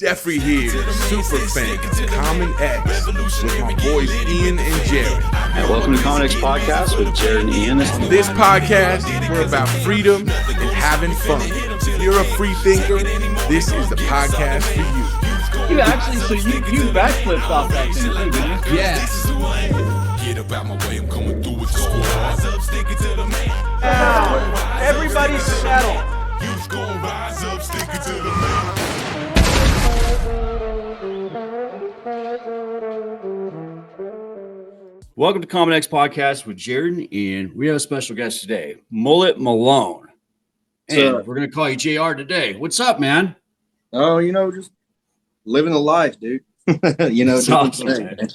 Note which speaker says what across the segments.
Speaker 1: Jeffrey here, super fan of Common X with my boys Ian and Jared.
Speaker 2: And welcome to CommonXPodcast with Jared and Ian.
Speaker 1: This podcast, we're about freedom and having fun. If you're a free thinker, this is the podcast for you.
Speaker 3: You actually, so you backflipped off that thing, didn't you?
Speaker 1: Yes.
Speaker 3: Everybody settle.
Speaker 2: Welcome to CommonXPodcast with Jared and Ian. We have a special guest today, Mullet Malone. And we're going to call you JR today. What's up, man?
Speaker 4: Oh, just living the life, dude.
Speaker 2: Awesome,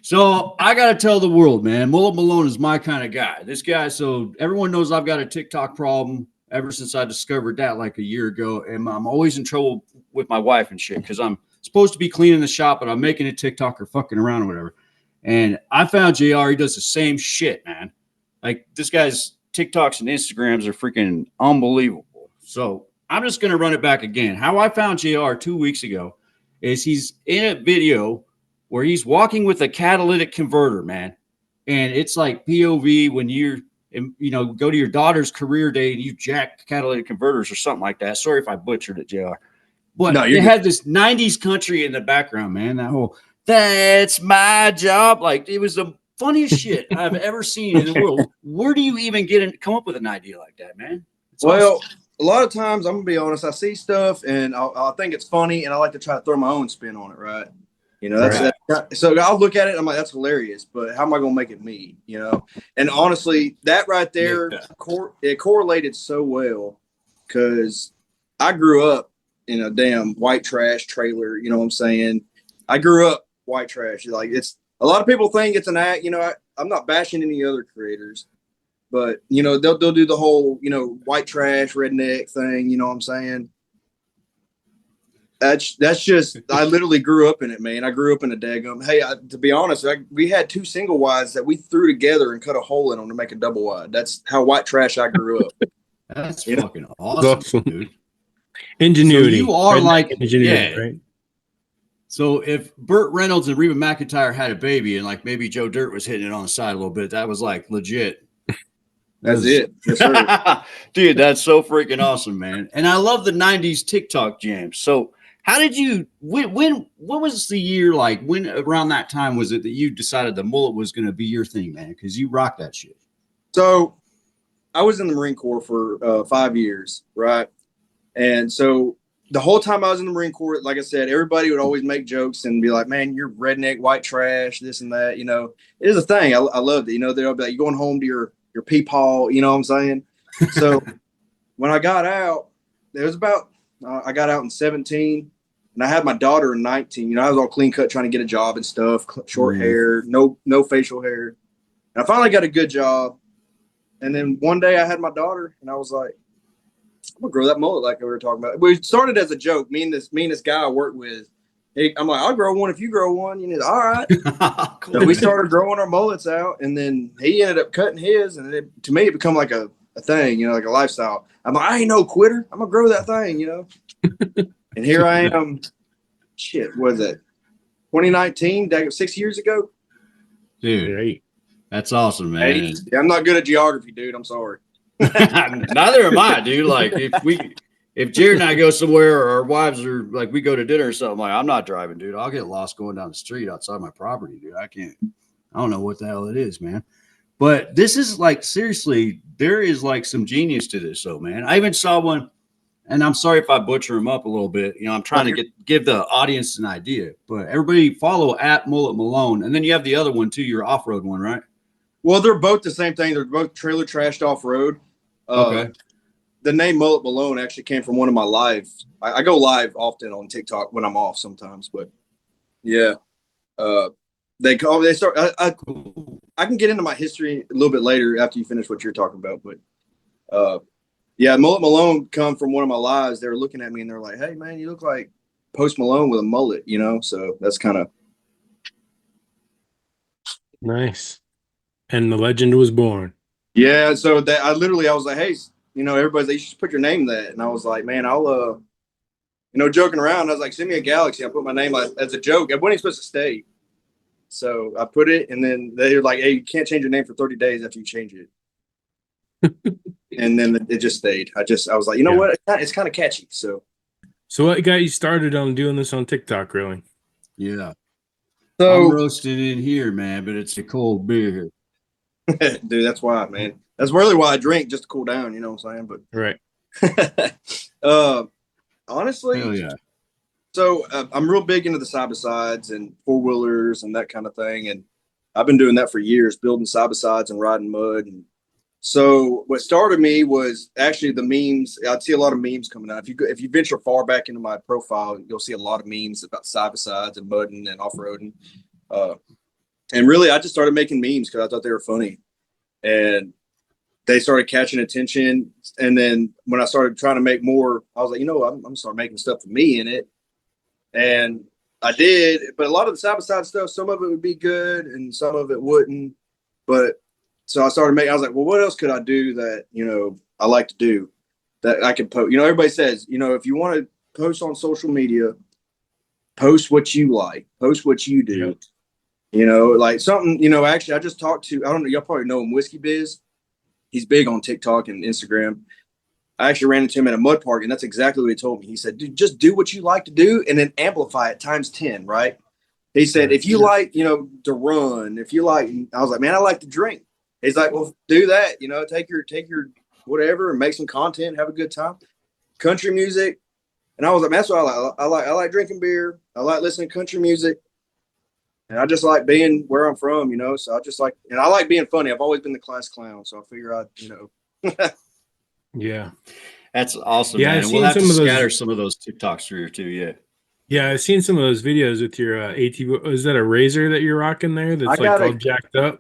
Speaker 2: so I got to tell the world, man, Mullet Malone is my kind of guy. This guy, so everyone knows I've got a TikTok problem ever since I discovered that like a year ago. And I'm always in trouble with my wife and shit because I'm supposed to be cleaning the shop, but I'm making a TikTok or fucking around or whatever. And I found JR, he does the same shit, man. Like this guy's TikToks and Instagrams are freaking unbelievable. So I'm just going to run it back again. How I found JR 2 weeks ago is he's in a video where he's walking with a catalytic converter, man. And it's like POV when you're, go to your daughter's career day and you jack catalytic converters or something like that. Sorry if I butchered it, JR. But they had this 90s country in the background, man. That whole, that's my job. Like it was the funniest shit I've ever seen in the world. Where do you even come up with an idea like that, man? It's awesome.
Speaker 4: A lot of times, I'm gonna be honest, I see stuff and I think it's funny, and I like to try to throw my own spin on it, right? So I'll look at it and I'm like, that's hilarious, but how am I gonna make it me? And honestly, that right there, it correlated so well because I grew up in a damn white trash trailer. You know what I'm saying? I grew up white trash. Like it's a lot of people think it's an act. I'm not bashing any other creators, but they'll do the whole white trash redneck thing. You know what I'm saying? That's just I literally grew up in it, man. I grew up in a daggum. Hey, to be honest, we had two single wides that we threw together and cut a hole in them to make a double wide. That's how white trash I grew up.
Speaker 2: That's fucking awesome, dude.
Speaker 5: Ingenuity.
Speaker 2: So you are like
Speaker 5: ingenuity, right?
Speaker 2: So if Burt Reynolds and Reba McEntire had a baby and like maybe Joe Dirt was hitting it on the side a little bit, that was like legit.
Speaker 4: That's it. Yes, sir.
Speaker 2: Dude, that's so freaking awesome, man. And I love the 90s TikTok jams. So how did you, what was the year like? When around that time was it that you decided the mullet was going to be your thing, man? Because you rock that shit.
Speaker 4: So I was in the Marine Corps for 5 years, right? And so the whole time I was in the Marine Corps, like I said, everybody would always make jokes and be like, man, you're redneck, white trash, this and that. It is a thing. I loved it. They'll be like, you're going home to your peepaw, you know what I'm saying? So when I got out, it was about, I got out in 17 and I had my daughter in 19. I was all clean cut, trying to get a job and stuff, short hair, no facial hair. And I finally got a good job. And then one day I had my daughter and I was like, I'm gonna grow that mullet like we were talking about. We started as a joke. Me and this guy I worked with. I'm like, I'll grow one if you grow one. All right. Cool. So we started growing our mullets out, and then he ended up cutting his, and to me it become like a thing, like a lifestyle. I'm like, I ain't no quitter. I'm gonna grow that thing, And here I am. Shit, what is that? 2019, 6 years ago.
Speaker 2: Dude, that's awesome, man.
Speaker 4: Yeah, I'm not good at geography, dude. I'm sorry.
Speaker 2: Neither am I, dude. Like if Jared and I go somewhere or our wives are like we go to dinner or something, like I'm not driving, dude. I'll get lost going down the street outside my property, dude. I don't know what the hell it is, man. But this is like seriously, there is like some genius to this, though, man. I even saw one, and I'm sorry if I butcher them up a little bit. I'm trying to give the audience an idea. But everybody follow at Mullet Malone, and then you have the other one too, your off-road one, right?
Speaker 4: Well, they're both the same thing. They're both trailer trashed off road.
Speaker 2: Okay.
Speaker 4: The name Mullet Malone actually came from one of my lives. I go live often on TikTok when I'm off sometimes, but yeah. I can get into my history a little bit later after you finish what you're talking about, but yeah, Mullet Malone come from one of my lives. They were looking at me and they're like, hey man, you look like Post Malone with a mullet, so that's kind of
Speaker 5: nice. And the legend was born.
Speaker 4: Yeah, so I was like, hey, everybody's like, you should put your name in that. And I was like, man, I'll joking around. I was like, send me a Galaxy. I put my name as a joke. I wasn't supposed to stay. So I put it, and then they were like, hey, you can't change your name for 30 days after you change it. And then it just stayed. I was like, you know what? It's kind of catchy. So
Speaker 5: what got you started on doing this on TikTok, really?
Speaker 2: Yeah.
Speaker 4: So
Speaker 2: I'm roasted in here, man, but it's a cold beer.
Speaker 4: dude, that's why, man. That's really why I drink, just to cool down. You know what I'm saying?
Speaker 5: Right.
Speaker 4: But honestly,
Speaker 2: Hell yeah.
Speaker 4: so I'm real big into the side-by-sides and four-wheelers and that kind of thing. And I've been doing that for years, building side-by-sides and riding mud. And so what started me was actually the memes. I'd see a lot of memes coming out. If you venture far back into my profile, you'll see a lot of memes about side-by-sides and mudding and off-roading. And really, I just started making memes because I thought they were funny. And they started catching attention. And then when I started trying to make more, I was like, I'm going to start making stuff for me in it. And I did, but a lot of the side-by-side stuff, some of it would be good and some of it wouldn't. But so I started making, I was like, well, what else could I do that, I like to do that I can post? Everybody says, if you want to post on social media, post what you like, post what you do. Yep. Like something, actually, I just talked to, I don't know, y'all probably know him, Whiskey Biz. He's big on TikTok and Instagram. I actually ran into him at a mud park, and that's exactly what he told me. He said, dude, just do what you like to do and then amplify it times 10, right? He said, if you like, to run, if you like, I was like, man, I like to drink. He's like, well, do that, take your whatever and make some content, have a good time. Country music. And I was like, man, that's what I like. I like drinking beer. I like listening to country music. And I just like being where I'm from, so I just like, and I like being funny. I've always been the class clown. So I figure I'd,
Speaker 5: Yeah.
Speaker 2: That's awesome,
Speaker 5: Yeah,
Speaker 2: man.
Speaker 5: I've
Speaker 2: We'll
Speaker 5: seen
Speaker 2: have to
Speaker 5: some of those-
Speaker 2: scatter some of those TikToks through too. Yeah.
Speaker 5: Yeah, I've seen some of those videos with your AT. Is that a Razor that you're rocking there? That's like all jacked up.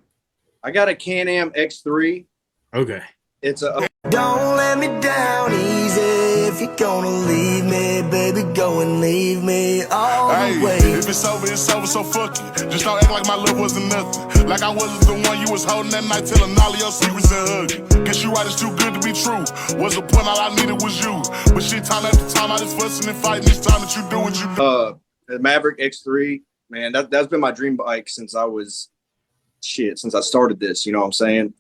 Speaker 4: I got a Can-Am X3.
Speaker 5: Okay.
Speaker 4: It's a.
Speaker 6: Don't let me down easy. If you're gonna leave me, baby, go and leave me all the way.
Speaker 7: If it's over, so fuck it. Just don't act like my love wasn't nothing. Like I wasn't the one you was holding that night, telling all of your secrets and hugging. Guess you right, it's too good to be true. Was the point, all I needed was you. But shit, time after time, I just fussing and fighting. Each time that you do what you do.
Speaker 4: The Maverick X3, man, that's been my dream bike since I started this, you know what I'm saying?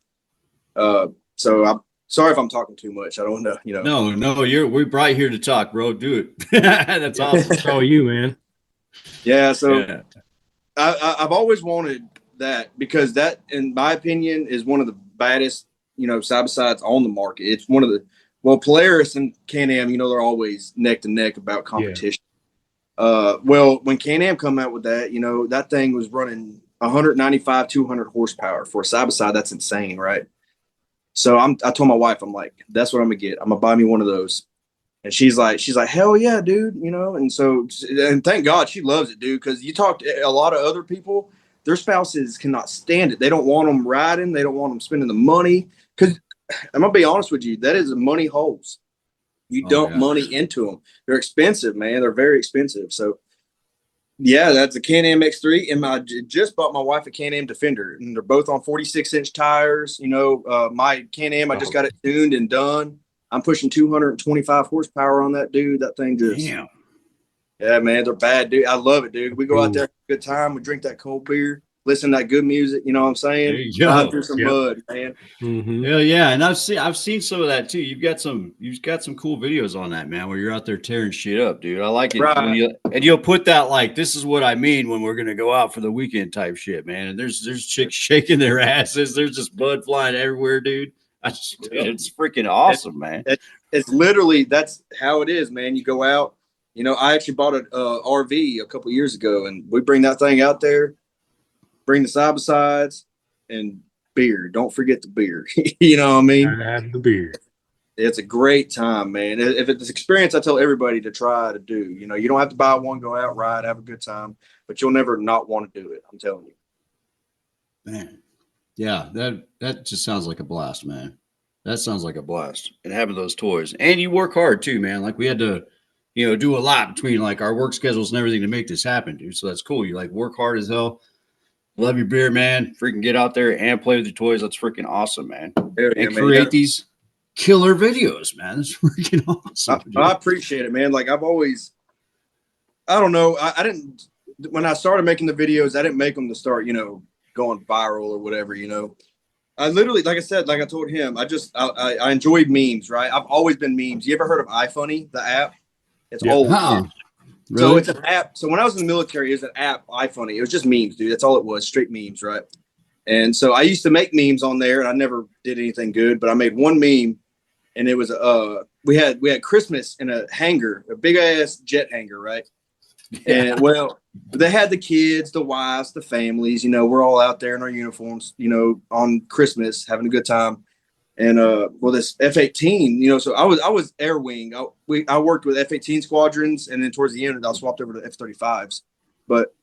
Speaker 4: So I'm sorry if I'm talking too much. I don't know,
Speaker 2: No, we're right here to talk, bro. Do it. That's awesome.
Speaker 5: It's all you, man.
Speaker 4: Yeah. So I've always wanted that because that, in my opinion, is one of the baddest, side-by-sides on the market. It's one of the, Polaris and Can-Am, they're always neck to neck about competition. Yeah. When Can-Am come out with that, that thing was running 195, 200 horsepower for a side-by-side. That's insane, right? So I told my wife, I'm like, that's what I'm gonna get. I'm gonna buy me one of those. And she's like, hell yeah, dude. And thank God she loves it, dude. Cause you talk to a lot of other people, their spouses cannot stand it. They don't want them riding. They don't want them spending the money. Cause I'm gonna be honest with you, that is a money holes. You dump money into them. They're expensive, man. They're very expensive. So yeah, that's a Can-Am X3, and I just bought my wife a Can-Am Defender, and they're both on 46-inch tires. My Can-Am, I just got it tuned and done. I'm pushing 225 horsepower on that, dude. That thing just, yeah, man, they're bad, dude. I love it, dude. We go out there, have a good time. We drink that cold beer, listen to that good music. You know what I'm saying? Ride through some mud, man.
Speaker 5: Mm-hmm.
Speaker 2: Hell yeah, and I've seen some of that too. You've got some cool videos on that, man, where you're out there tearing shit up, dude. I like it.
Speaker 4: Right.
Speaker 2: And you'll put that like, this is what I mean when we're gonna go out for the weekend type shit, man. And there's chicks shaking their asses. There's just blood flying everywhere, dude. It's freaking awesome, man.
Speaker 4: It's literally, that's how it is, man. You go out. I actually bought an RV a couple years ago, and we bring that thing out there. Bring the side-by-sides and beer. Don't forget the beer. You know what I mean?
Speaker 5: I have the beer.
Speaker 4: It's a great time, man. If it's an experience, I tell everybody to try to do. You don't have to buy one, go out, ride, have a good time, but you'll never not want to do it. I'm telling you.
Speaker 2: Man. Yeah, that just sounds like a blast, man. That sounds like a blast. And having those toys. And you work hard too, man. Like we had to, do a lot between like our work schedules and everything to make this happen, dude. So that's cool. You like work hard as hell. Love your beer, man. Freaking get out there and play with your toys. That's freaking awesome, man. And create these killer videos, man. That's freaking awesome.
Speaker 4: I appreciate it, man. Like I've always, I don't know. I didn't, when I started making the videos, I didn't make them to start, going viral or whatever, I literally, like I said, like I told him, I enjoy memes, right? I've always been memes. You ever heard of iFunny, the app? It's
Speaker 5: Yeah.
Speaker 4: old.
Speaker 2: Huh.
Speaker 4: So
Speaker 2: Really?
Speaker 4: it's an app. So when I was in the military, it was an app, iFunny. It was just memes, dude. That's all it was, straight memes, right? And so I used to make memes on there, and I never did anything good. But I made one meme, and it was we had Christmas in a hangar, a big ass jet hangar, right? And well, they had the kids, the wives, the families. We're all out there in our uniforms, on Christmas, having a good time. And this F-18, so I was air wing. I worked with F-18 squadrons, and then towards the end, I swapped over to F-35s. But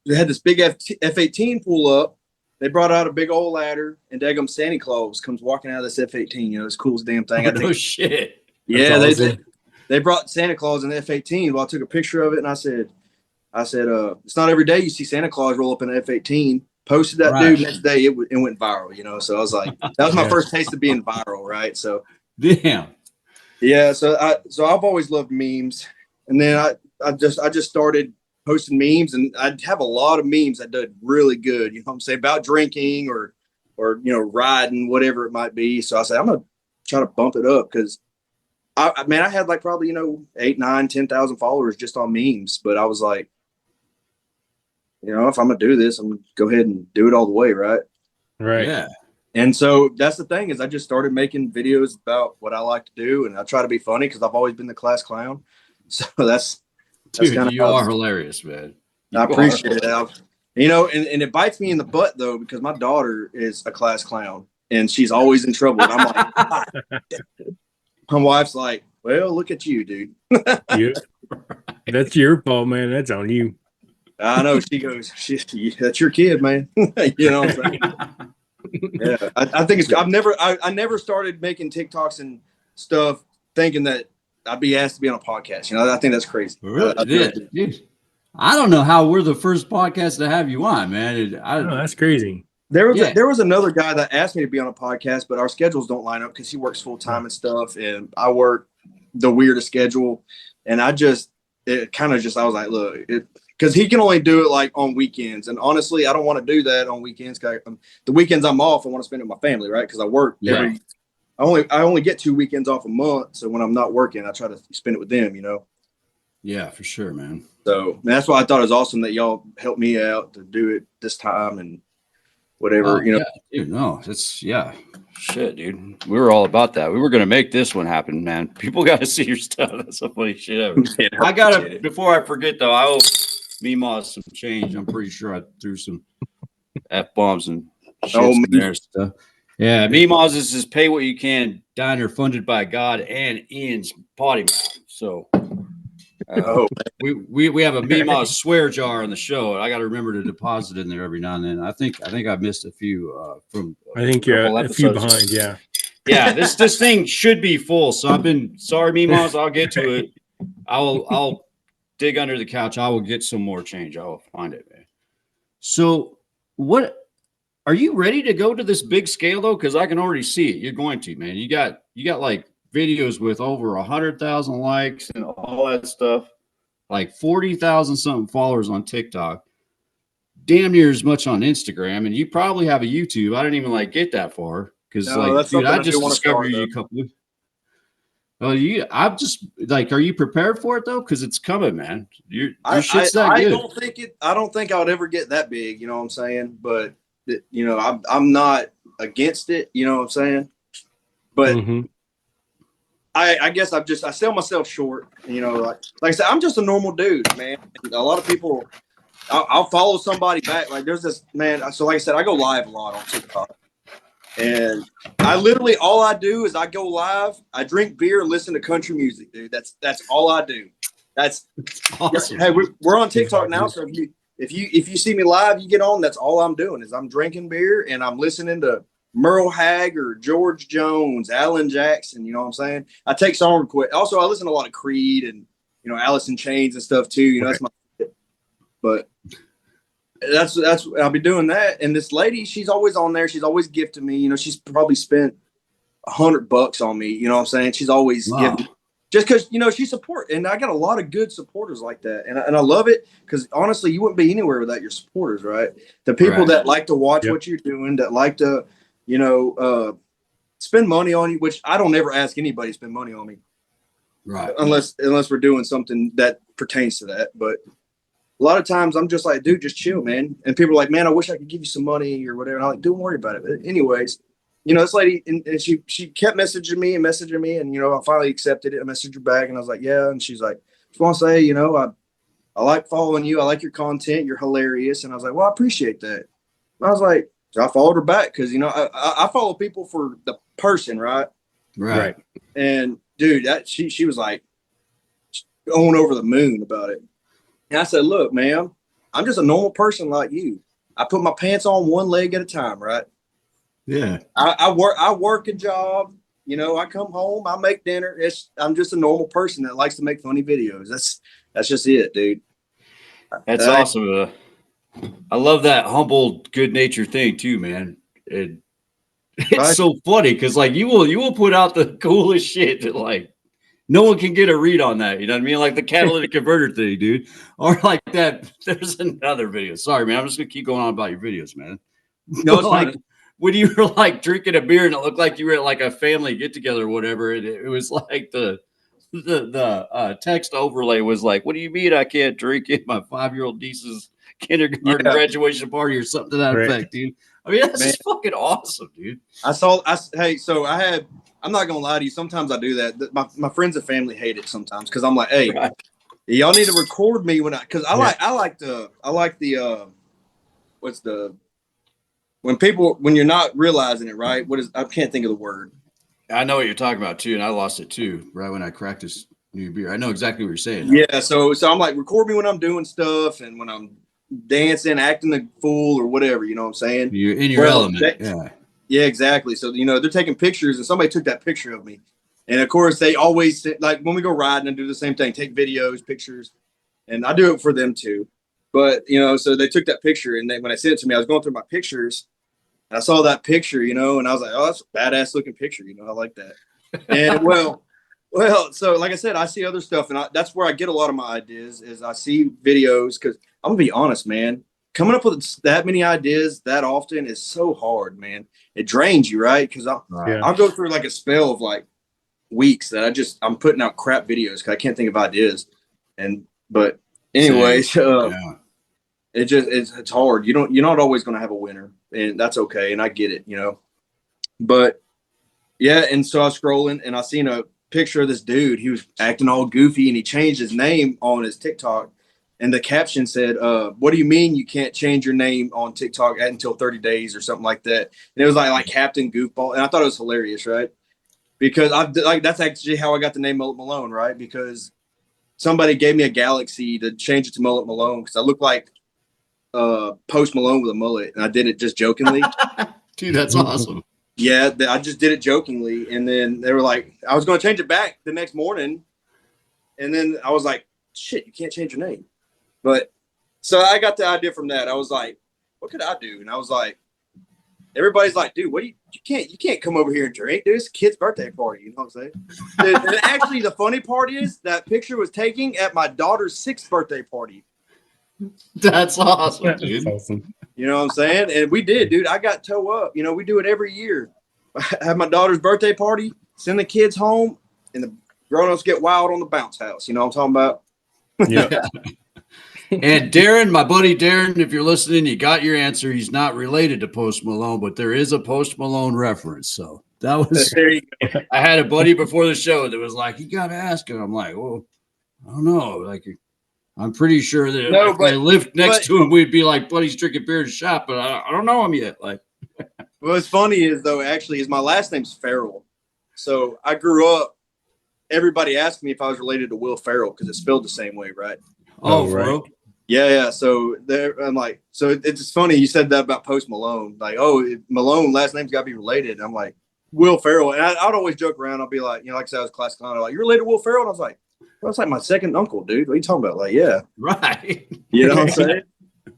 Speaker 4: they had this big F-18 pull up. They brought out a big old ladder, and daggum Santa Claus comes walking out of this F-18. It's the coolest damn thing.
Speaker 2: Oh shit!
Speaker 4: Yeah,
Speaker 5: awesome.
Speaker 4: they brought Santa Claus in the F-18. Well, I took a picture of it, and I said, it's not every day you see Santa Claus roll up in an F-18. Posted that dude next day, it went viral, So I was like, that was my first taste of being viral, right? So,
Speaker 2: damn.
Speaker 4: Yeah, so I've always loved memes, and then I just started posting memes, and I'd have a lot of memes that did really good. You know what I'm saying, about drinking or riding, whatever it might be. So I said I'm gonna try to bump it up because I had like probably 8, 9, 10,000 followers just on memes, but I was like, if I'm gonna do this, I'm gonna go ahead and do it all the way, right?
Speaker 5: Right.
Speaker 2: Yeah.
Speaker 4: And so that's the thing is I just started making videos about what I like to do, and I try to be funny because I've always been the class clown. So that's
Speaker 2: Dude,
Speaker 4: kind of
Speaker 2: you are hilarious, man.
Speaker 4: I appreciate it. And it bites me in the butt though because my daughter is a class clown and she's always in trouble. And I'm like, my wife's like, "Well, look at you, dude."
Speaker 5: That's your fault, man. That's on you.
Speaker 4: I know. She goes, "That's your kid, man." You know what I'm saying? Yeah, I think it's. I never started making TikToks and stuff thinking that I'd be asked to be on a podcast. I think that's crazy.
Speaker 2: Really? Dude, I don't know how we're the first podcast to have you on, man.
Speaker 5: That's crazy.
Speaker 4: There was another guy that asked me to be on a podcast, but our schedules don't line up because he works full time and stuff, and I work the weirdest schedule. And I was like, look, because he can only do it like on weekends, and honestly, I don't want to do that on weekends. The weekends I'm off, I want to spend it with my family, right? Because I work I only get 2 weekends off a month, so when I'm not working, I try to spend it with them.
Speaker 2: Yeah, for sure, man.
Speaker 4: So that's why I thought it was awesome that y'all helped me out to do it this time and whatever.
Speaker 2: Yeah, dude, no, shit, dude. We were all about that. We were gonna make this one happen, man. People got to see your stuff. That's the funny shit ever.
Speaker 4: Man,
Speaker 2: I gotta before I forget though. I owe Meemaw some change. I'm pretty sure I threw some F-bombs and shit in there stuff. Yeah, Meemaw's is pay what you can diner funded by God and Ian's potty mouth. So we have a Meemaw swear jar on the show, and I got to remember to deposit in there every now and then. I think I've missed a few from.
Speaker 5: I think you're a few behind. Yeah.
Speaker 2: Yeah, this thing should be full. So I've been sorry, Meemaws. I'll get to it. I'll dig under the couch. I will get some more change. I will find it, man. So what? Are you ready to go to this big scale though? Because I can already see it. You're going to, man. You got like videos with over 100,000 likes and all that stuff, like 40,000 something followers on TikTok, damn near as much on Instagram, and you probably have a YouTube. I didn't even get that far because dude, I just discovered you a couple of. Oh, I'm just are you prepared for it though? Because it's coming, man. Your shit's that good.
Speaker 4: I don't think I would ever get that big. You know what I'm saying? But I'm not against it. You know what I'm saying? But I guess I sell myself short. Like I said, I'm just a normal dude, man. And a lot of people, I'll follow somebody back. Like there's this man. So like I said, I go live a lot on TikTok. And I literally, all I do is I go live, I drink beer and listen to country music, dude. That's all I do. That's awesome. Hey, we're on TikTok now. So if you see me live, you get on, that's all I'm doing is I'm drinking beer and I'm listening to Merle Haggard, George Jones, Alan Jackson. You know what I'm saying? I take song requests. Also, I listen to a lot of Creed and, Alice in Chains and stuff too. That's my shit. But that's I'll be doing that. And this lady, she's always on there. She's always gifting me. She's probably spent $100 on me. You know what I'm saying? She's always giving. just because, you know, she support, and I got a lot of good supporters like that. And I love it because honestly, you wouldn't be anywhere without your supporters, right? The people that like to watch what you're doing, that like to, you know, spend money on you, which I don't ever ask anybody to spend money on me.
Speaker 2: Right.
Speaker 4: Unless we're doing something that pertains to that. But a lot of times I'm just like, dude, just chill, man. And people are like, man, I wish I could give you some money or whatever. And I'm like, don't worry about it. But anyways, you know, this lady, and she kept messaging me, and, you know, I finally accepted it. I messaged her back and I was like, yeah. And she's like, just want to say, you know, I like following you. I like your content. You're hilarious. And I was like, well, I appreciate that. And I was like, so I followed her back because, you know, I follow people for the person, right?
Speaker 2: Right.
Speaker 4: And dude, that she was like going over the moon about it. And I said, look, ma'am, I'm just a normal person like you. I put my pants on one leg at a time, right?
Speaker 2: Yeah.
Speaker 4: I work a job. You know, I come home, I make dinner. I'm just a normal person that likes to make funny videos. That's just it, dude.
Speaker 2: That's awesome. I love that humble, good natured thing too, man. It's so funny because like you will put out the coolest shit that like no one can get a read on that. You know what I mean? Like the catalytic converter thing, dude. Or like that. There's another video. Sorry, man. I'm just gonna keep going on about your videos, man.
Speaker 4: No, it's
Speaker 2: like
Speaker 4: fine.
Speaker 2: when you were like drinking a beer and it looked like you were at like a family get together or whatever. And it was like the text overlay was like, "What do you mean I can't drink at my 5-year-old niece's kindergarten graduation party or something to that effect, dude?" I mean, that's just fucking awesome, dude.
Speaker 4: Hey, so I'm not gonna lie to you. Sometimes I do that. My friends and family hate it sometimes because I'm like, hey, y'all need to record me when when you're not realizing it, right? I can't think of the word.
Speaker 2: I know what you're talking about too, and I lost it too right when I cracked this new beer. I know exactly what you're saying.
Speaker 4: Yeah, so I'm like, record me when I'm doing stuff and when I'm dancing, acting a fool or whatever. You know what I'm saying?
Speaker 2: You're in your element.
Speaker 4: Yeah, exactly. So, you know, they're taking pictures and somebody took that picture of me. And of course, they always, like when we go riding and do the same thing, take videos, pictures, and I do it for them too. But, you know, so they took that picture and when I sent it to me, I was going through my pictures and I saw that picture, you know, and I was like, oh, that's a badass looking picture. You know, I like that. And well, so like I said, I see other stuff and that's where I get a lot of my ideas is I see videos because I'm gonna be honest, man. Coming up with that many ideas that often is so hard, man. It drains you, right? Because I'll go through like a spell of like weeks that I'm putting out crap videos because I can't think of ideas. But anyways, it's hard. You're not always gonna have a winner, and that's okay. And I get it, you know. But yeah, and so I was scrolling and I seen a picture of this dude. He was acting all goofy and he changed his name on his TikTok. And the caption said, what do you mean you can't change your name on TikTok until 30 days or something like that? And it was like Captain Goofball. And I thought it was hilarious, right? Because that's actually how I got the name Mullet Malone, right? Because somebody gave me a galaxy to change it to Mullet Malone because I look like Post Malone with a mullet. And I did it just jokingly.
Speaker 2: Dude, that's awesome.
Speaker 4: Yeah, I just did it jokingly. And then they were like, I was going to change it back the next morning. And then I was like, shit, you can't change your name. But so I got the idea from that. I was like, what could I do? And I was like, everybody's like, dude, you can't come over here and drink. Dude, it's a kid's birthday party. You know what I'm saying? And actually, the funny part is that picture was taken at my daughter's 6th birthday party.
Speaker 2: That's awesome, dude.
Speaker 3: That's awesome.
Speaker 4: You know what I'm saying? And we did, dude. I got toe up. You know, we do it every year. I have my daughter's birthday party, send the kids home, and the grown-ups get wild on the bounce house. You know what I'm talking about?
Speaker 3: Yeah.
Speaker 2: And Darren, my buddy Darren, if you're listening, you got your answer. He's not related to Post Malone, but there is a Post Malone reference. So that was
Speaker 4: There you go.
Speaker 2: I had a buddy before the show that was like, you gotta ask him. I'm like, well, I don't know. Like I'm pretty sure that if I lived next to him, we'd be like buddies drinking beer in the shop, but I don't know him yet. Like
Speaker 4: what's funny is though, actually, is my last name's Farrell. So I grew up, everybody asked me if I was related to Will Ferrell because it's spelled the same way, right?
Speaker 2: Oh, right.
Speaker 4: Yeah. So I'm like, so it's funny you said that about Post Malone. Like, oh, Malone last name's got to be related. And I'm like, Will Ferrell. And I'd always joke around. I'll be like, you know, like I said, I was class clown. Like, you're related to Will Ferrell? And I was like, well, that's like my second uncle, dude. What are you talking about? Like, yeah.
Speaker 2: Right.
Speaker 4: You know what I'm saying?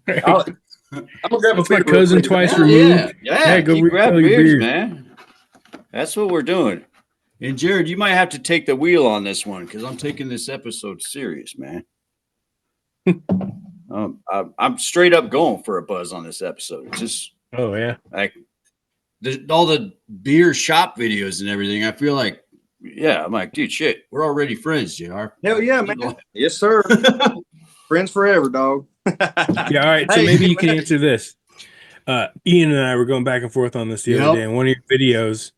Speaker 4: I'm gonna grab
Speaker 3: That's my cousin twice removed.
Speaker 2: Yeah. Go grab beers, man. That's what we're doing. And Jared, you might have to take the wheel on this one because I'm taking this episode serious, man. I'm straight up going for a buzz on this episode. It's just
Speaker 5: Oh yeah.
Speaker 2: like all the beer shop videos and everything. I feel like, yeah, I'm like, dude, shit, we're already friends, JR.
Speaker 4: Hell yeah, man. Yes, sir. Friends forever, dog.
Speaker 5: Yeah. All right. So
Speaker 4: Hey,
Speaker 5: maybe you can answer this. Ian and I were going back and forth on this the other day in one of your videos.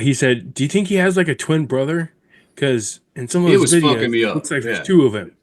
Speaker 5: He said, "Do you think he has like a twin brother? Because in some of those videos,
Speaker 2: fucking me up.
Speaker 5: it looks like there's two of him."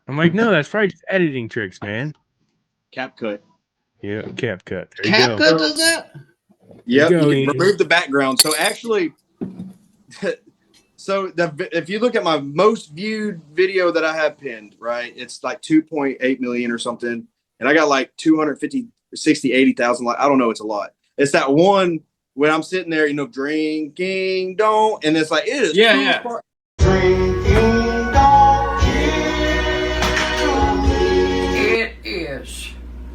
Speaker 5: I'm like, no, that's probably just editing tricks, man.
Speaker 4: Cap cut.
Speaker 5: Yeah, cap cut. There you
Speaker 2: Cap
Speaker 5: go.
Speaker 2: cut does that?
Speaker 4: Yep,
Speaker 5: Go,
Speaker 4: you
Speaker 5: Ian.
Speaker 4: can remove the background. So actually, if you look at my most viewed video that I have pinned, right, it's like 2.8 million or something, and I got like 250, 60, 80,000. Like I don't know, it's a lot. It's that one when I'm sitting there, drinking, don't, and it's like it is.
Speaker 2: Yeah.
Speaker 8: It is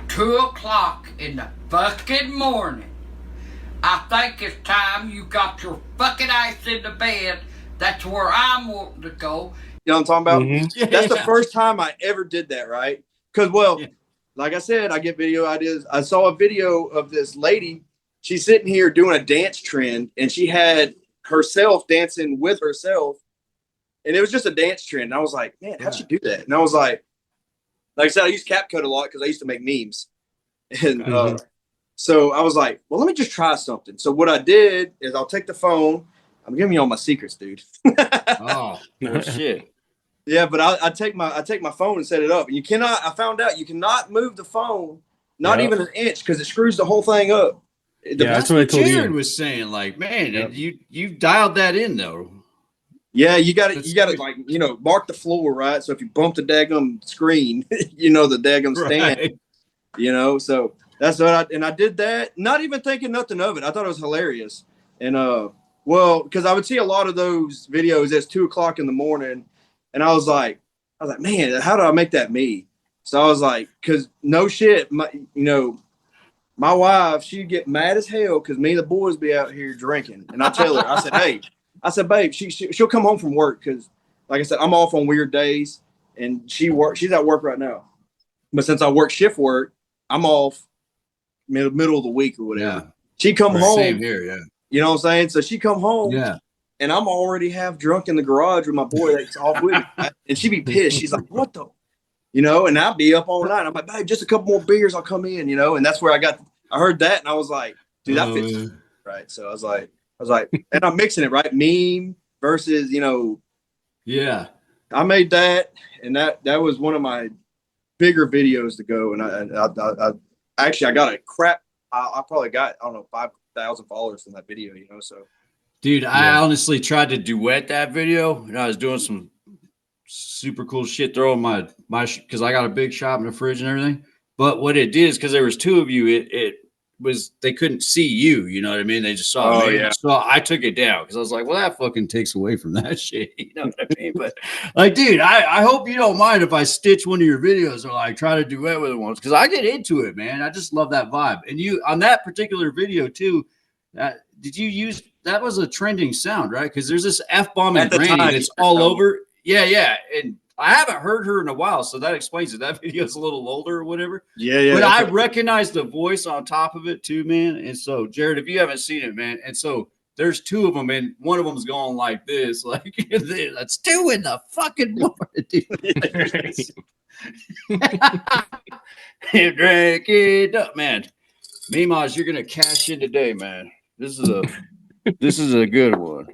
Speaker 8: 2:00 in the fucking morning. I think it's time you got your fucking ass in the bed. That's where I'm wanting to go.
Speaker 4: You know what I'm talking about?
Speaker 5: Mhm.
Speaker 4: That's the first time I ever did that, right? Because, like I said, I get video ideas. I saw a video of this lady. She's sitting here doing a dance trend, and she had herself dancing with herself. And it was just a dance trend. And I was like, man, how'd she do that? And I was like I said, I use CapCut a lot because I used to make memes. And so I was like, well, let me just try something. So what I did is I'll take the phone. I'm giving you all my secrets, dude.
Speaker 2: Oh, shit.
Speaker 4: Yeah, but I take my phone and set it up. And I found out you cannot move the phone, not even an inch, because it screws the whole thing up.
Speaker 5: That's what I told
Speaker 2: Jared
Speaker 5: you.
Speaker 2: was saying. Like, man, you dialed that in though.
Speaker 4: Yeah, you got to like, mark the floor, right? So if you bump the daggum screen, the daggum stand,
Speaker 2: Right.
Speaker 4: so that's what I did that, not even thinking nothing of it. I thought it was hilarious. And, because I would see a lot of those videos at 2:00 in the morning, and I was like, man, how do I make that me? So I was like, because no shit, my wife, she'd get mad as hell because me and the boys be out here drinking, and I tell her, I said, hey, babe, she'll come home from work because, like I said, I'm off on weird days, and she's at work right now, but since I work shift work, I'm off middle of the week or whatever.
Speaker 2: Yeah.
Speaker 4: She come home.
Speaker 2: Same here, yeah.
Speaker 4: You know what I'm saying? So she come home, and I'm already half drunk in the garage with my boy that's off with me. And she be pissed. She's like, what the? And I'll be up all night. I'm like, babe, just a couple more beers, I'll come in, and that's where I heard that, and I was like, dude, that fits. Right. So I was like, and I'm mixing it, right? Meme versus,
Speaker 2: Yeah.
Speaker 4: I made that, and that was one of my bigger videos to go. And I actually got a crap. I probably got, I don't know, 5,000 followers from that video, so.
Speaker 2: Dude, I honestly tried to duet that video, and I was doing some super cool shit throwing my because I got a big shop and a fridge and everything. But what it did is because there was two of you, it was they couldn't see you. You know what I mean? They just saw me.
Speaker 4: Yeah.
Speaker 2: So I took it down because I was like, well, that fucking takes away from that shit. You know what I mean? But like, dude, I hope you don't mind if I stitch one of your videos or like try to duet with it once because I get into it, man. I just love that vibe. And you on that particular video too. Did you use that was a trending sound, right? Because there's this F-bomb and granny that's all over. Yeah. And I haven't heard her in a while, so that explains it. That video is a little older or whatever.
Speaker 4: Yeah.
Speaker 2: But I recognize the voice on top of it too, man. And so, Jared, if you haven't seen it, man, and so there's two of them, and one of them's going like this, like that's 2 in the fucking morning, dude. Drink it up, man. Mimas, you're gonna cash in today, man. This is a good one.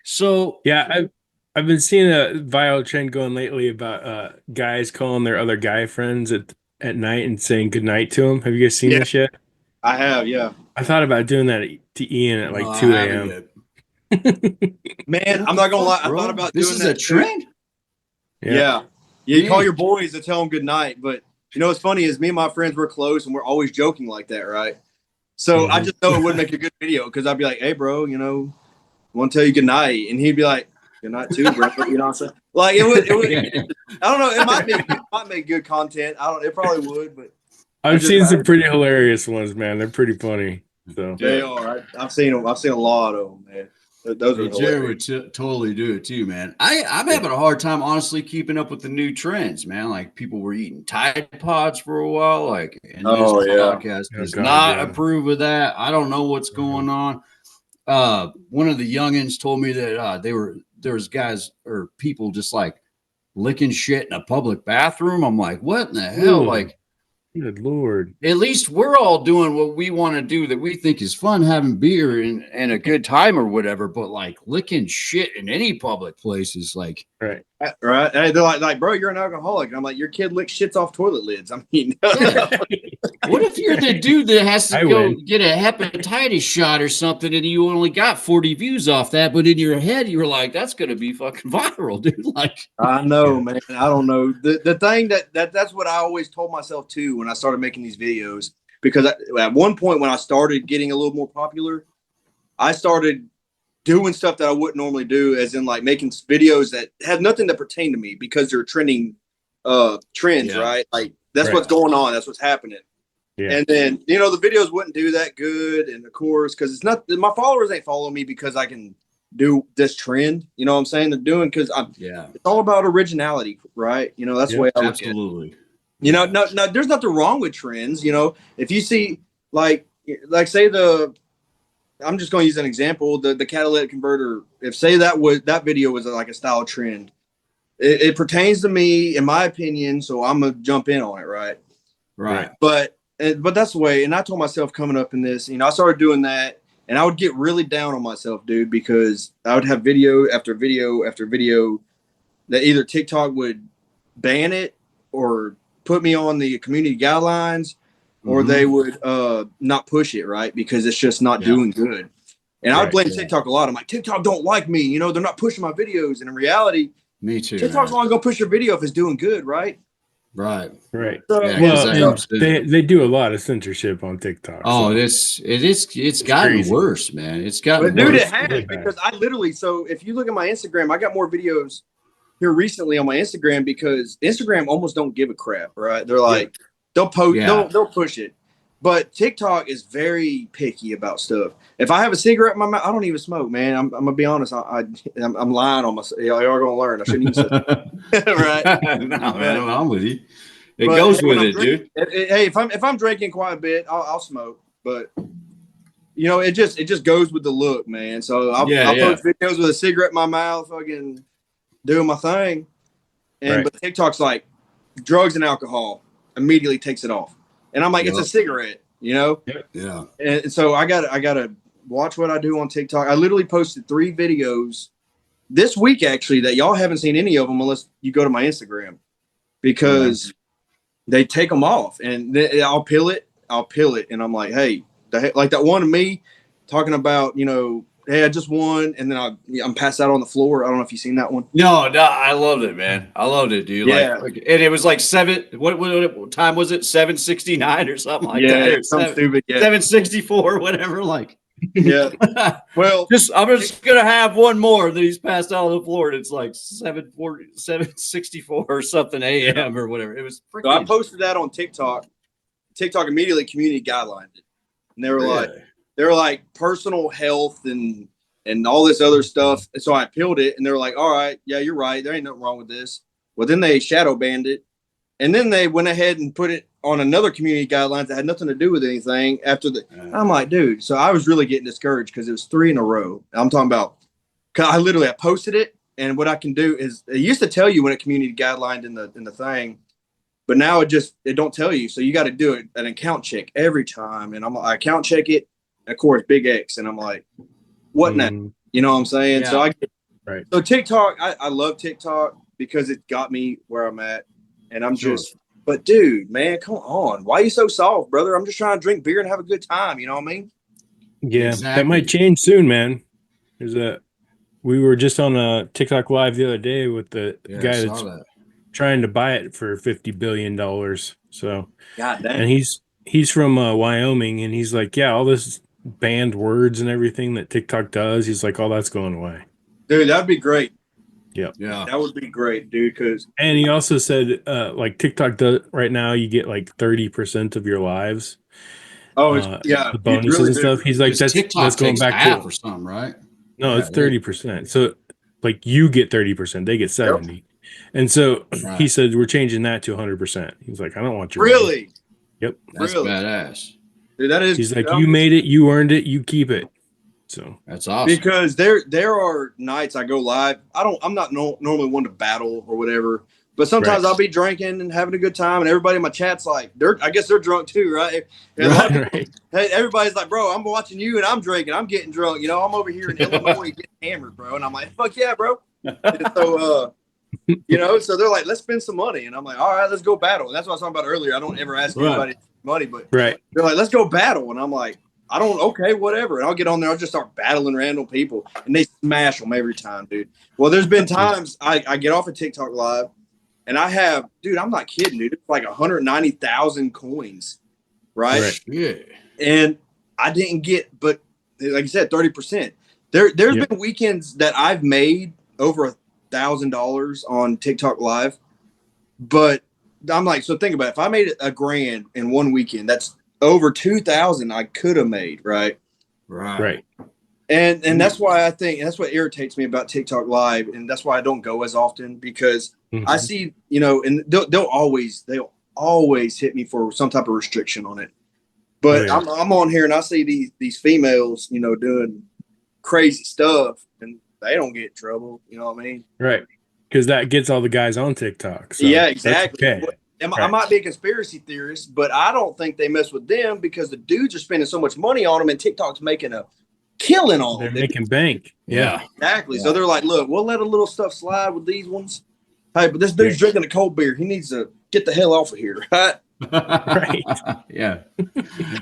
Speaker 2: So
Speaker 5: yeah, I've been seeing a viral trend going lately about guys calling their other guy friends at night and saying goodnight to them. Have you guys seen this yet?
Speaker 4: I have, yeah.
Speaker 5: I thought about doing that to Ian at like 2 a.m.
Speaker 4: Man, I'm not gonna lie. I thought about
Speaker 2: this
Speaker 4: doing
Speaker 2: is
Speaker 4: that
Speaker 2: a trend.
Speaker 4: Yeah. You call your boys to tell them good night, but you know what's funny is me and my friends were close and we're always joking like that, right? So I just know it would make a good video because I'd be like, "Hey, bro, you know, I want to tell you good night," and he'd be like, "Good night too, bro." You know what I'm saying? Like it would. I don't know. It might make good content. I don't. It probably would, but
Speaker 5: I've seen some pretty hilarious ones, man. They're pretty funny. So
Speaker 4: they are. I've seen them. I've seen a lot of them, man. Those are
Speaker 2: Jared would totally do it too, man. I'm having a hard time, honestly, keeping up with the new trends, man. Like people were eating Tide Pods for a while, like, and this podcast does not approve of that. I don't know what's going on. One of the youngins told me that there was guys or people just like licking shit in a public bathroom. I'm like, what in the hell? Like,
Speaker 5: good Lord.
Speaker 2: At least we're all doing what we want to do that we think is fun, having beer and a good time or whatever. But like licking shit in any public place is like,
Speaker 5: right.
Speaker 4: Hey, they're like, bro, you're an alcoholic. And I'm like, your kid licks shits off toilet lids. I mean,
Speaker 2: what if you're the dude that has to go get a hepatitis shot or something and you only got 40 views off that, but in your head you were like, that's going to be fucking viral, dude. Like,
Speaker 4: I know, man. I don't know. The thing that's what I always told myself too when I started making these videos, because at one point when I started getting a little more popular, I started doing stuff that I wouldn't normally do, as in like making videos that had nothing to pertain to me because they're trending trends, right? Like that's what's going on. That's what's happening. Yeah. And then, you know, the videos wouldn't do that good. And of course, because it's not, my followers ain't following me because I can do this trend. You know what I'm saying? They're doing because it's all about originality, right? You know, that's the way I
Speaker 2: absolutely.
Speaker 4: You know, no, there's nothing wrong with trends. You know, if you see like say I'm just going to use an example, the catalytic converter. If say that video was like a style trend, it pertains to me, in my opinion. So I'm gonna jump in on it, right?
Speaker 2: Right.
Speaker 4: But that's the way. And I told myself coming up in this, you know, I started doing that, and I would get really down on myself, dude, because I would have video after video after video that either TikTok would ban it or put me on the community guidelines, or they would not push it, right? Because it's just not doing good. And I would blame TikTok a lot. I'm like, TikTok don't like me. You know, they're not pushing my videos. And in reality,
Speaker 2: me too.
Speaker 4: TikTok's only going to push your video if it's doing good, right?
Speaker 2: Right.
Speaker 4: So,
Speaker 5: they do a lot of censorship on TikTok.
Speaker 2: Oh, it's gotten
Speaker 5: crazy.
Speaker 2: Worse, man. It's gotten
Speaker 4: worse. Dude,
Speaker 2: worse.
Speaker 4: it has, because I literally, so if you look at my Instagram, I got more videos here recently on my Instagram because Instagram almost don't give a crap, right? They're like, they'll post, they'll push it. But TikTok is very picky about stuff. If I have a cigarette in my mouth, I don't even smoke, man. I'm gonna be honest. I'm lying on myself. Y'all are gonna learn. I shouldn't use it. Right?
Speaker 2: No, man, I'm with you. It goes with it, dude.
Speaker 4: Hey, if I'm drinking quite a bit, I'll smoke. But you know, it just goes with the look, man. So I'll post videos with a cigarette in my mouth, fucking doing my thing. And but TikTok's like drugs and alcohol, immediately takes it off. And I'm like, it's a cigarette, you know?
Speaker 2: Yeah.
Speaker 4: And so I gotta watch what I do on TikTok. I literally posted 3 videos this week, actually, that y'all haven't seen any of them unless you go to my Instagram, because they take them off, and I'll peel it. And I'm like, hey, like that one of me talking about, you know, hey, I just won, and then I'm passed out on the floor. I don't know if you've seen that one.
Speaker 2: No, I loved it, man. I loved it, dude.
Speaker 4: Yeah.
Speaker 2: Like, and it was like what time was it? 7:69 or something like that.
Speaker 4: Yeah, something stupid. Yeah.
Speaker 2: 7:64, whatever. Like,
Speaker 4: yeah. Well,
Speaker 2: I'm just gonna have one more that he's passed out on the floor, and it's like 7:64 or something a.m. or whatever. It was freaking.
Speaker 4: So I posted that on TikTok. TikTok immediately community guidelined it, and they were like personal health and all this other stuff. And so I peeled it, and they were like, all right, yeah, you're right. There ain't nothing wrong with this. Well, then they shadow banned it. And then they went ahead and put it on another community guidelines that had nothing to do with anything after the. I'm like, dude. So I was really getting discouraged because it was 3 in a row. I'm talking about. Cause I posted it, and what I can do is it used to tell you when it community guidelined in the thing, but now it don't tell you. So you got to do it an account check every time, and I account check it. Of course, big X, and I'm like, what now? You know what I'm saying?
Speaker 2: Yeah.
Speaker 4: So
Speaker 5: Right.
Speaker 4: So TikTok, I love TikTok because it got me where I'm at. And I'm but dude, man, come on. Why are you so soft, brother? I'm just trying to drink beer and have a good time. You know what I mean?
Speaker 5: Yeah,
Speaker 2: Exactly.
Speaker 5: that might change soon, man. We were just on a TikTok live the other day with the guy that's trying to buy it for $50 billion. So,
Speaker 4: God damn.
Speaker 5: And he's from Wyoming, and he's like, yeah, all this banned words and everything that TikTok does, he's like, all that's going away.
Speaker 4: Dude, that'd be great.
Speaker 5: Yep.
Speaker 2: Yeah.
Speaker 4: That would be great, dude.
Speaker 5: And he also said, like TikTok does right now, you get like 30% of your lives.
Speaker 4: Oh,
Speaker 5: the bonuses
Speaker 4: really
Speaker 5: and stuff. He's like, that's going
Speaker 2: takes
Speaker 5: back
Speaker 2: half
Speaker 5: to
Speaker 2: or something, right?
Speaker 5: No, it's 30%. So like you get 30%, they get 70. Yep. And so he said, we're changing that to 100%. He's like, I don't want your
Speaker 4: really.
Speaker 5: Money. Yep.
Speaker 2: That's badass.
Speaker 4: Dude, that is.
Speaker 5: He's like, you made it, you earned it, you keep it. So
Speaker 2: that's awesome.
Speaker 4: Because there are nights I go live. I'm not normally one to battle or whatever, but sometimes I'll be drinking and having a good time, and everybody in my chat's like, I guess they're drunk too, right?
Speaker 5: Right.
Speaker 4: Hey, everybody's like, bro, I'm watching you and I'm drinking, I'm getting drunk. You know, I'm over here in Illinois getting hammered, bro, and I'm like, fuck yeah, bro. And so you know, so they're like, let's spend some money, and I'm like, all right, let's go battle. And that's what I was talking about earlier. I don't ever ask anybody money, but they're like, let's go battle, and I'm like, okay, whatever. And I'll get on there. I'll just start battling random people, and they smash them every time, dude. Well, there's been times I get off of TikTok live, and I have, dude, I'm not kidding, dude. It's like 190,000 coins, right?
Speaker 2: Yeah.
Speaker 4: And I didn't get, but like I said, 30%. There's been weekends that I've made over $1,000 on TikTok live, but I'm like, so think about it. If I made $1,000 in one weekend, that's over 2,000 I could have made, right? And that's why I think that's what irritates me about TikTok live, and that's why I don't go as often, because I see, you know, and they'll always hit me for some type of restriction on it. But I'm on here and I see these females, you know, doing crazy stuff, and they don't get in trouble. You know what I mean?
Speaker 5: Right. Because that gets all the guys on TikTok. So
Speaker 4: yeah, exactly.
Speaker 5: Okay.
Speaker 4: I might be a conspiracy theorist, but I don't think they mess with them because the dudes are spending so much money on them, and TikTok's making a killing on them.
Speaker 5: They're making bank. Yeah.
Speaker 4: Exactly. Yeah. So they're like, look, we'll let a little stuff slide with these ones. Hey, but this dude's drinking a cold beer. He needs to get the hell off of here, right?
Speaker 5: Right.
Speaker 2: Yeah.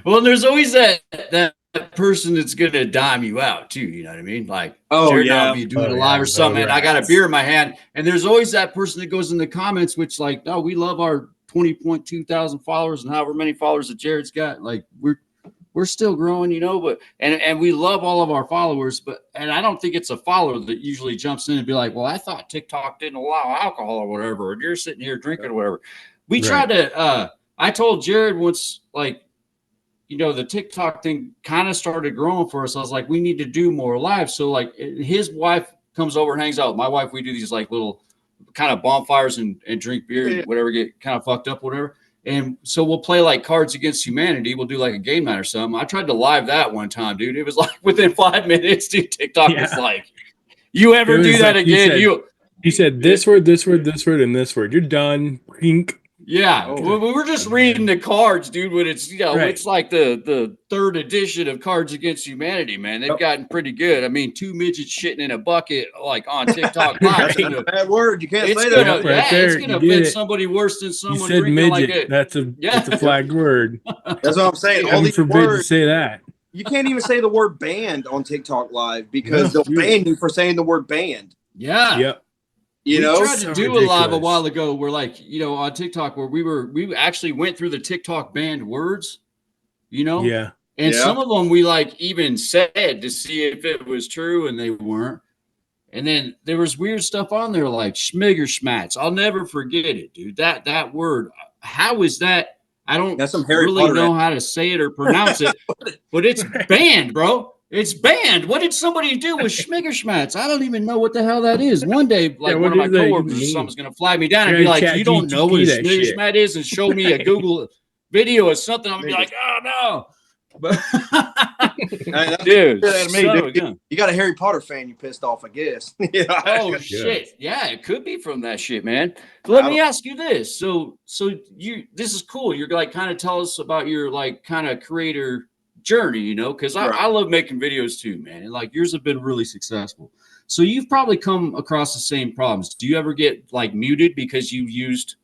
Speaker 2: Well, there's always that person that's gonna dime you out too. You know what I mean? Like, I'll be doing a live or something, and I got a beer in my hand, and there's always that person that goes in the comments, which like, oh, we love our 20.2 thousand followers and however many followers that Jared's got. Like, we're still growing, you know, but and we love all of our followers, and I don't think it's a follower that usually jumps in and be like, well, I thought TikTok didn't allow alcohol or whatever, and you're sitting here drinking or whatever. We tried to. I told Jared once, like, you know, the TikTok thing kind of started growing for us. I was like, we need to do more live. So like his wife comes over and hangs out with my wife. We do these like little kind of bonfires and drink beer and whatever, get kind of fucked up, whatever. And so we'll play like Cards Against Humanity. We'll do like a game night or something. I tried to live that one time, dude. It was like within 5 minutes, dude, TikTok was like, you ever do that again?
Speaker 5: He said this word, this word, this word, and this word. You're done. Pink.
Speaker 2: Yeah, we were just reading the cards, dude. When it's, you know, it's like the third edition of Cards Against Humanity, man. They've gotten pretty good. I mean, 2 midgets shitting in a bucket, like on TikTok Live.
Speaker 4: That's a bad word. You can't say
Speaker 2: that.
Speaker 4: Right
Speaker 2: it's gonna offend somebody worse than someone drinking
Speaker 5: midget.
Speaker 2: like it.
Speaker 5: That's a flagged word.
Speaker 4: That's what I'm saying.
Speaker 5: All these words, to say that.
Speaker 4: You can't even say the word banned on TikTok Live because they'll ban you for saying the word banned.
Speaker 2: Yeah.
Speaker 5: Yep.
Speaker 4: We
Speaker 2: tried to do a live a while ago where, like, you know, on TikTok where we actually went through the TikTok banned words, you know?
Speaker 5: Yeah.
Speaker 2: And some of them we like even said to see if it was true, and they weren't. And then there was weird stuff on there like schmiggerschmatz. I'll never forget it, dude. That word. How is that? I don't
Speaker 4: That's some Harry
Speaker 2: really
Speaker 4: Potter
Speaker 2: know how to say it or pronounce it, but it's banned, bro. It's banned. What did somebody do with Schmiggerschmatz? I don't even know what the hell that is. One day, like one of my coworkers or something's going to flag me down and be like, you don't know what a Schmiggerschmatz is, and show me a Google video or something. I'm going to be like, oh, no. But dude,
Speaker 4: you got a Harry Potter fan you pissed off, I guess.
Speaker 2: Oh shit. Yeah, it could be from that shit, man. Let me ask you this. So this is cool. You're like kind of tell us about your like kind of creator journey, you know, because I love making videos too, man. And like yours have been really successful. So you've probably come across the same problems. Do you ever get like muted because you used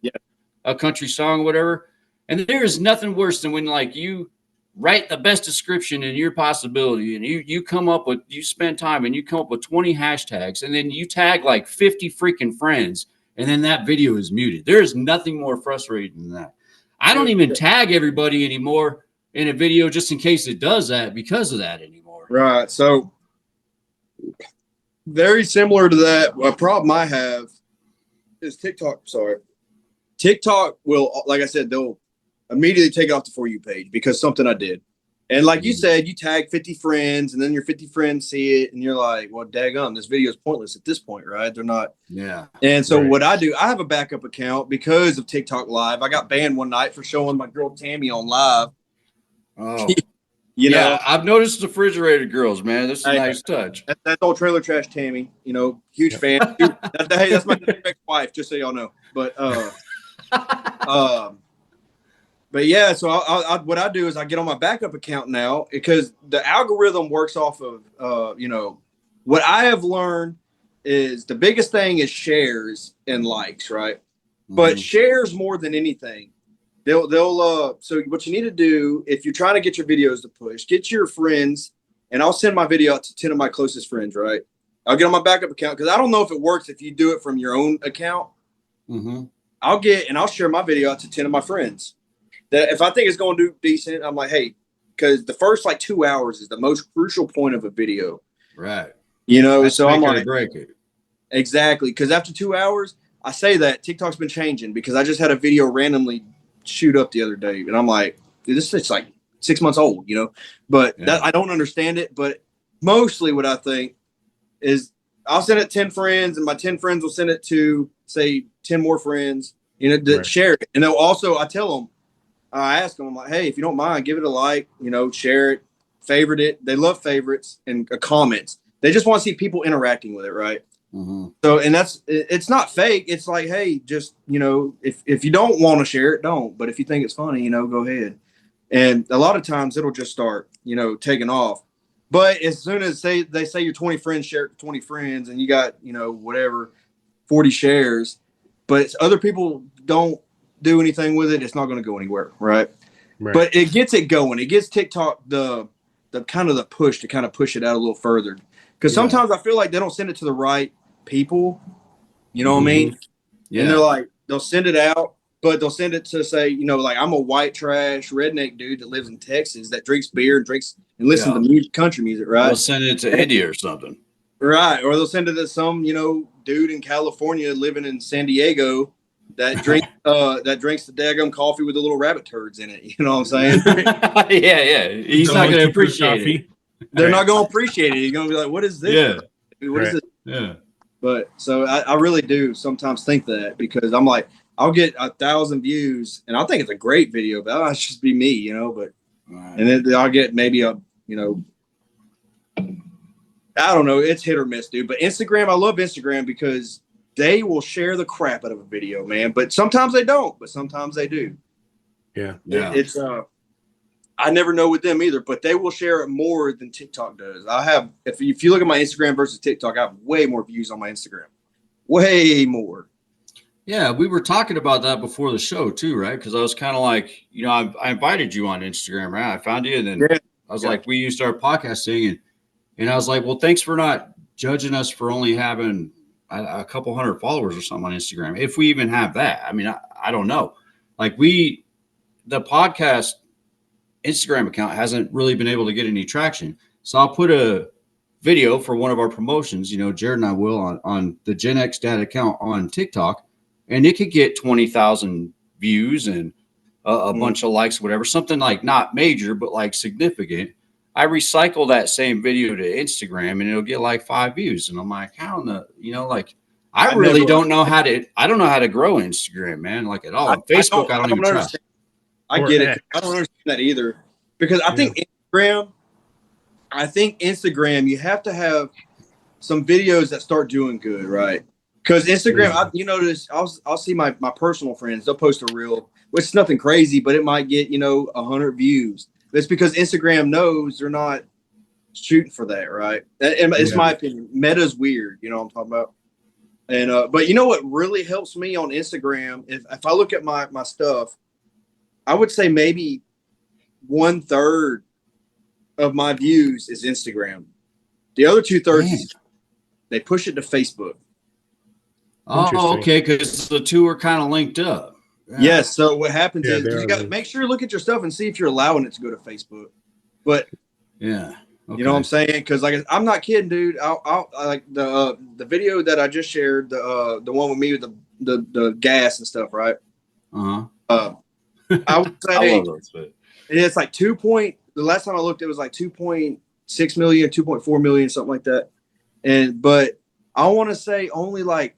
Speaker 2: a country song or whatever? And there is nothing worse than when like you write the best description in your possibility and you spend time and you come up with 20 hashtags and then you tag like 50 freaking friends and then that video is muted. There is nothing more frustrating than that. I don't even tag everybody anymore in a video just in case it does that because of that anymore.
Speaker 4: Right. So very similar to that. A problem I have is TikTok. TikTok will, like I said, they'll immediately take it off the For You page because something I did. And like you said, you tag 50 friends and then your 50 friends see it and you're like, well, daggum, this video is pointless at this point, right? They're not.
Speaker 2: Yeah.
Speaker 4: And so what I do, I have a backup account because of TikTok Live. I got banned one night for showing my girl Tammy on live.
Speaker 2: Oh, you know, I've noticed the refrigerator girls, man. This is a nice touch.
Speaker 4: That's old Trailer Trash Tammy, you know, huge fan. Hey, that's my wife, just so y'all know. But, but yeah, so what I do is I get on my backup account now because the algorithm works off of, you know, what I have learned is the biggest thing is shares and likes, right? But shares more than anything. They'll so what you need to do if you're trying to get your videos to push, get your friends, and I'll send my video out to 10 of my closest friends, right? I'll get on my backup account because I don't know if it works if you do it from your own account. I'll share my video out to 10 of my friends. That if I think it's going to do decent, I'm like, hey, because the first like 2 hours is the most crucial point of a video.
Speaker 2: Right.
Speaker 4: You know,
Speaker 2: that's
Speaker 4: so I'm like,
Speaker 2: break it.
Speaker 4: Exactly. Because after 2 hours, I say that TikTok's been changing because I just had a video randomly shoot up the other day. And I'm like, dude, this is like 6 months old, you know, but that I don't understand it. But mostly what I think is I'll send it to 10 friends and my 10 friends will send it to say 10 more friends, you know, that share it. And they'll also, I tell them, I ask them, I'm like, hey, if you don't mind, give it a like, you know, share it, favorite it. They love favorites and comments. They just want to see people interacting with it. Right. So, and it's not fake. It's like, hey, just, you know, if you don't want to share it, don't. But if you think it's funny, you know, go ahead. And a lot of times it'll just start, you know, taking off. But as soon as they say your 20 friends share it to 20 friends and you got, you know, whatever, 40 shares, but other people don't do anything with it, it's not going to go anywhere. Right. But it gets it going. It gives TikTok the kind of the push to kind of push it out a little further. Because sometimes I feel like they don't send it to the right people. You know what I mean? Yeah. And they're like, they'll send it out, but they'll send it to say, you know, like I'm a white trash redneck dude that lives in Texas that drinks beer and listens to music, country music, right?
Speaker 2: They'll send it to India or something.
Speaker 4: Right. Or they'll send it to some, you know, dude in California living in San Diego that drinks the daggum coffee with the little rabbit turds in it. You know what I'm saying?
Speaker 2: Yeah. He's not going to appreciate it.
Speaker 4: They're not going to appreciate it. You're going to be like, what is this?
Speaker 2: Yeah.
Speaker 4: What is this?
Speaker 2: Yeah.
Speaker 4: But so I really do sometimes think that because I'm like, I'll get 1,000 views and I think it's a great video, but that'll just be me, you know, but, and then I'll get maybe a, you know, I don't know. It's hit or miss, dude. But Instagram, I love Instagram because they will share the crap out of a video, man. But sometimes they don't, but sometimes they do.
Speaker 5: Yeah.
Speaker 4: It's, I never know with them either, but they will share it more than TikTok does. I have, if you look at my Instagram versus TikTok, I have way more views on my Instagram. Way more.
Speaker 2: Yeah, we were talking about that before the show too, right? Because I was kind of like, you know, I invited you on Instagram, right? I found you, and then I was like, we used to start podcasting, and I was like, well, thanks for not judging us for only having a couple hundred followers or something on Instagram, if we even have that. I mean, I don't know. Like the podcast Instagram account hasn't really been able to get any traction. So I'll put a video for one of our promotions, you know, Jared and I will on the Gen X Dad account on TikTok, and it could get 20,000 views and a bunch of likes, whatever, something like not major, but like significant. I recycle that same video to Instagram and it'll get like 5 views. And I'm like, how in the, like, I really don't know how to, I don't know how to grow Instagram, man, like at all. On Facebook, I don't even try.
Speaker 4: I get it. I don't understand that either. Because I think Instagram, you have to have some videos that start doing good, right? Because Instagram, you notice, I'll see my personal friends, they'll post a reel, which is nothing crazy, but it might get, 100 views. That's because Instagram knows they're not shooting for that, right? And it's my opinion. Meta's weird, you know what I'm talking about? And but you know what really helps me on Instagram? If I look at my stuff, I would say maybe 1/3 of my views is Instagram. The other 2/3 they push it to Facebook.
Speaker 2: Oh, okay, because the two are kind of linked up.
Speaker 4: Yeah. Yes. So what happens is you got to make sure you look at your stuff and see if you're allowing it to go to Facebook. But
Speaker 2: okay.
Speaker 4: You know what I'm saying? Because I'm not kidding, dude. I'll like the video that I just shared, the one with me with the gas and stuff, right? I would say
Speaker 2: I love those, but
Speaker 4: it's like the last time I looked, it was like 2.6 million, 2.4 million, something like that. But I want to say only like,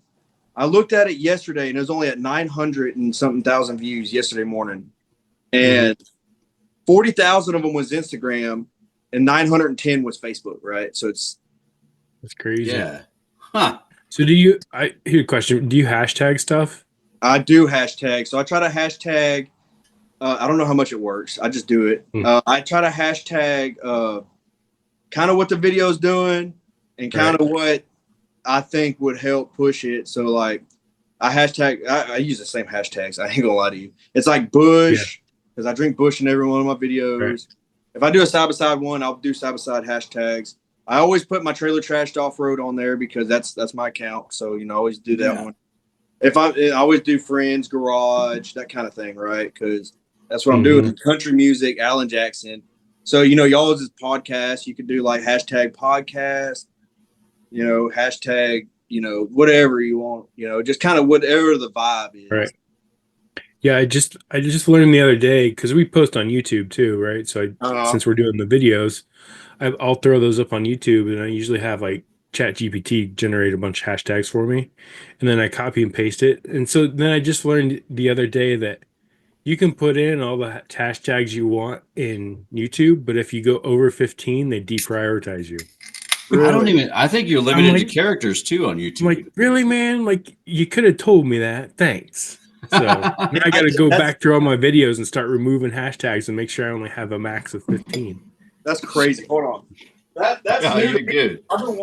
Speaker 4: I looked at it yesterday and it was only at 900 and something thousand views yesterday morning. And 40,000 of them was Instagram and 910 was Facebook, right? So that's
Speaker 5: crazy.
Speaker 2: Yeah. Huh.
Speaker 5: So here's a question. Do you hashtag stuff?
Speaker 4: I do hashtag. So I try to hashtag, I don't know how much it works. I just do it. I try to hashtag kind of what the video is doing and kind of what I think would help push it. So like I use the same hashtags. I ain't gonna lie to you. It's like Bush, because I drink Bush in every one of my videos. Right. If I do a side-by-side one, I'll do side-by-side hashtags. I always put my trailer trashed off-road on there because that's my account. So, I always do that one. I always do friends, garage, that kind of thing, right? Because that's what I'm doing. Country music, Alan Jackson. So, y'all's podcast, you could do like hashtag podcast, hashtag, whatever you want, just kind of whatever the vibe is.
Speaker 5: Right. Yeah, I just learned the other day because we post on YouTube too, right? So since we're doing the videos, I'll throw those up on YouTube, and I usually have like ChatGPT generate a bunch of hashtags for me, and then I copy and paste it. And so then I just learned the other day that you can put in all the hashtags you want in YouTube, but if you go over 15, they deprioritize you.
Speaker 2: Really? I think you're limited to characters too on YouTube.
Speaker 5: I'm like, really, man? Like, you could have told me that. Thanks. So now I got to go back through all my videos and start removing hashtags and make sure I only have a max of 15.
Speaker 4: That's crazy. Hold on. That's
Speaker 2: good.
Speaker 4: I've been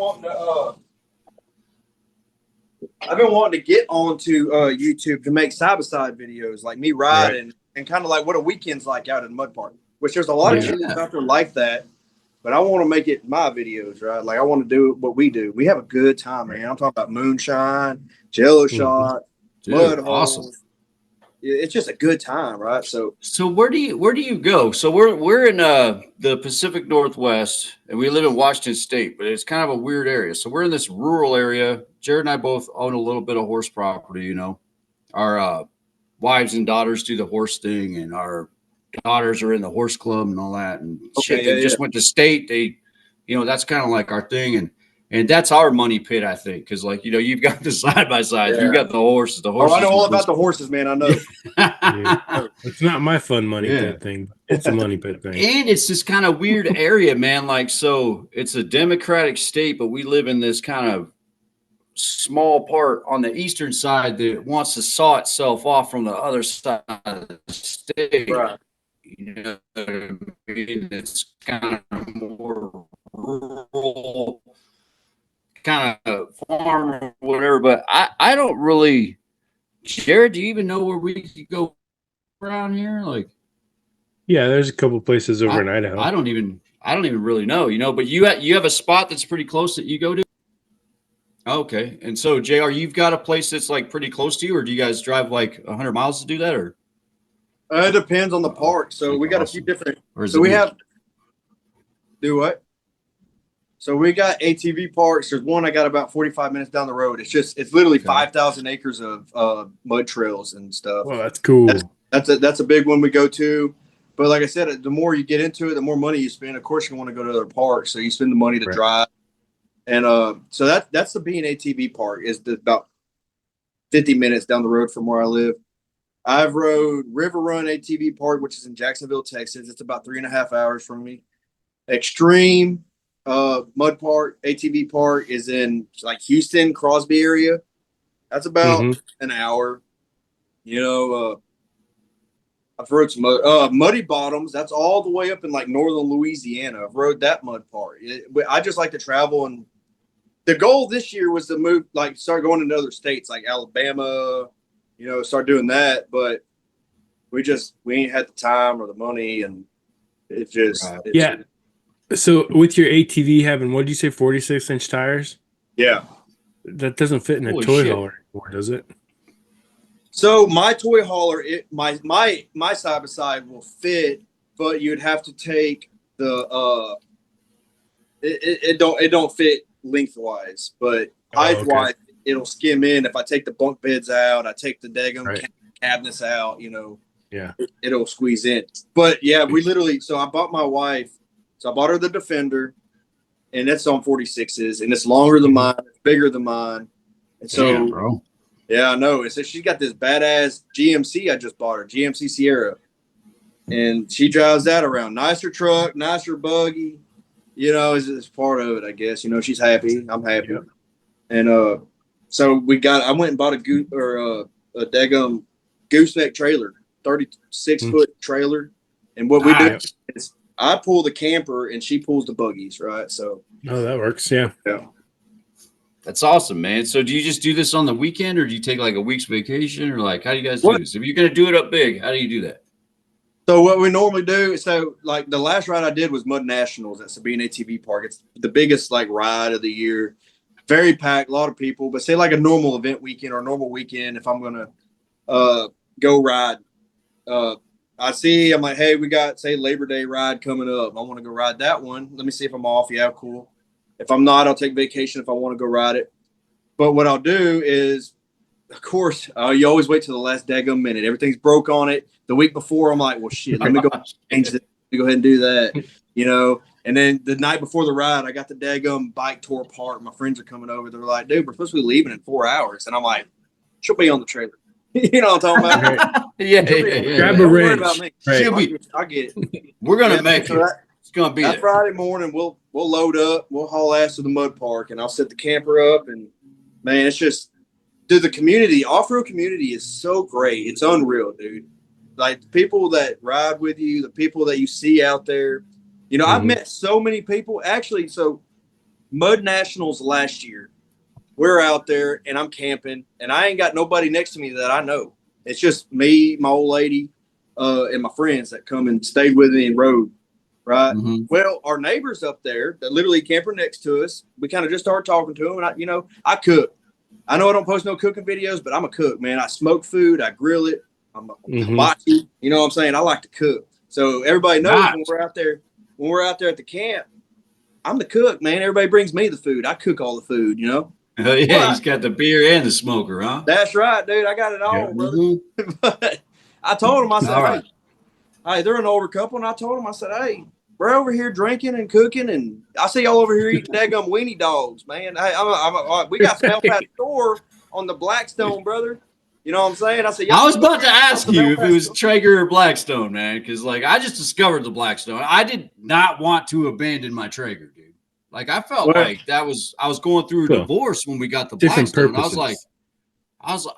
Speaker 4: wanting to get onto YouTube to make side-by-side videos like me riding and kind of like what a weekend's like out in the mud park, which there's a lot of channels out there like that. But I want to make it my videos, right? Like I want to do what we do. We have a good time, man. I'm talking about moonshine, jello shot, mud holes. It's just a good time, right? So
Speaker 2: where do you go? So we're in the Pacific Northwest, and we live in Washington State, but it's kind of a weird area. So we're in this rural area. Jared and I both own a little bit of horse property. Our wives and daughters do the horse thing, and our daughters are in the horse club and all that. And they just went to state. They, that's kind of like our thing, and that's our money pit, I think, because you've got the side by sides, you've got the horses. The horses.
Speaker 4: I know all about the horses, man. I know.
Speaker 5: It's not my fun money pit thing. It's a money pit thing,
Speaker 2: and it's this kind of weird area, man. Like, so it's a Democratic state, but we live in this kind of small part on the eastern side that wants to saw itself off from the other side of the state.
Speaker 4: Right.
Speaker 2: It's kind of more rural, kind of farm or whatever, but I don't really. Jared, do you even know where we could go around here? Like,
Speaker 5: yeah, there's a couple places over in Idaho.
Speaker 2: I don't even really know, but you have a spot that's pretty close that you go to. Okay, and so JR, you've got a place that's like pretty close to you, or do you guys drive like 100 miles to do that, or?
Speaker 4: It depends on the park. So we got a few different. So we have. Do what? So we got ATV parks. There's one I got about 45 minutes down the road. It's literally 5,000 acres of mud trails and stuff.
Speaker 5: Well, that's cool.
Speaker 4: That's a big one we go to. But like I said, the more you get into it, the more money you spend. Of course, you want to go to other parks, so you spend the money to drive. And so that's the B&ATV park. Is about 50 minutes down the road from where I live. I've rode River Run ATV Park, which is in Jacksonville, Texas. It's about 3.5 hours from me. Extreme Mud Park ATV Park is in like Houston, Crosby area. That's about an hour. You know, I've rode some Muddy Bottoms. That's all the way up in like northern Louisiana. I've rode that mud park. I just like to travel, and the goal this year was to move, like start going into other states like Alabama, you know, start doing that. But we ain't had the time or the money, and it just
Speaker 5: So with your ATV having, what did you say, 46-inch tires?
Speaker 4: Yeah,
Speaker 5: that doesn't fit in a toy hauler anymore, does it? So
Speaker 4: my toy hauler, my side by side will fit, but you'd have to take the it don't fit lengthwise, but height wise it'll skim in. If I take the bunk beds out, I take the daggum cabinets out, you know, it'll squeeze in. But yeah, we literally. So I bought my wife. So I bought her the Defender, and it's on 46s, and it's longer than mine, it's bigger than mine, and so. Bro. Yeah, I know. So she's got this badass GMC I just bought her, GMC Sierra. And she drives that around. Nicer truck, nicer buggy. You know, it's part of it, I guess. You know, she's happy. I'm happy. Yep. And so I went and bought a daggum gooseneck trailer, 36-foot trailer. And what we do is I pull the camper and she pulls the buggies, right? So
Speaker 5: that works, yeah.
Speaker 2: That's awesome, man. So do you just do this on the weekend, or do you take like a week's vacation, or like how do you guys do this? If you're going to do it up big, how do you do that?
Speaker 4: So what we normally do, so like the last ride I did was Mud Nationals at Sabine ATV Park. It's the biggest like ride of the year. Very packed, a lot of people. But say like a normal event weekend or a normal weekend, if I'm going to go ride, I'm like, hey, we got, say, Labor Day ride coming up. I want to go ride that one. Let me see if I'm off. Yeah, cool. If I'm not, I'll take vacation if I want to go ride it. But what I'll do is, of course, you always wait till the last daggum minute. Everything's broke on it. The week before, I'm like, well, shit, let me go change this. Let me go ahead and do that, you know. And then the night before the ride, I got the daggum bike tore apart. My friends are coming over. They're like, dude, we're supposed to be leaving in 4 hours. And I'm like, she'll be on the trailer. You know what I'm talking about?
Speaker 2: Yeah.
Speaker 5: Grab a wrench.
Speaker 4: I'll get it.
Speaker 2: We're going to make it. It's going to be
Speaker 4: that Friday morning. We'll load up. We'll haul ass to the mud park, and I'll set the camper up. And man, it's just, dude, the community, off-road community is so great. It's unreal, dude. Like the people that ride with you, the people that you see out there. You know, I've met so many people. Actually, so Mud Nationals last year, we're out there and I'm camping, and I ain't got nobody next to me that I know. It's just me, my old lady, and my friends that come and stayed with me and rode. Right. Well, our neighbors up there that literally camper next to us, we kind of just started talking to them. And I cook. I know I don't post no cooking videos, but I'm a cook, man. I smoke food. I grill it. I'm a hibachi. You know what I'm saying? I like to cook. So everybody knows when we're out there at the camp, I'm the cook, man. Everybody brings me the food. I cook all the food, you know?
Speaker 2: Oh, yeah. He's got the beer and the smoker, huh?
Speaker 4: That's right, dude. I got it all, brother. But I told him, I said, hey, they're an older couple. And I told them, I said, hey, we're over here drinking and cooking, and I see y'all over here eating daggum weenie dogs, man. Hey, we got some Elfat store on the Blackstone, brother. You know what I'm saying? I said,
Speaker 2: I was about to ask you if it was Traeger or Blackstone, man, because like I just discovered the Blackstone. I did not want to abandon my Traeger, dude. Like I felt like I was going through a divorce when we got the Blackstone. Purposes.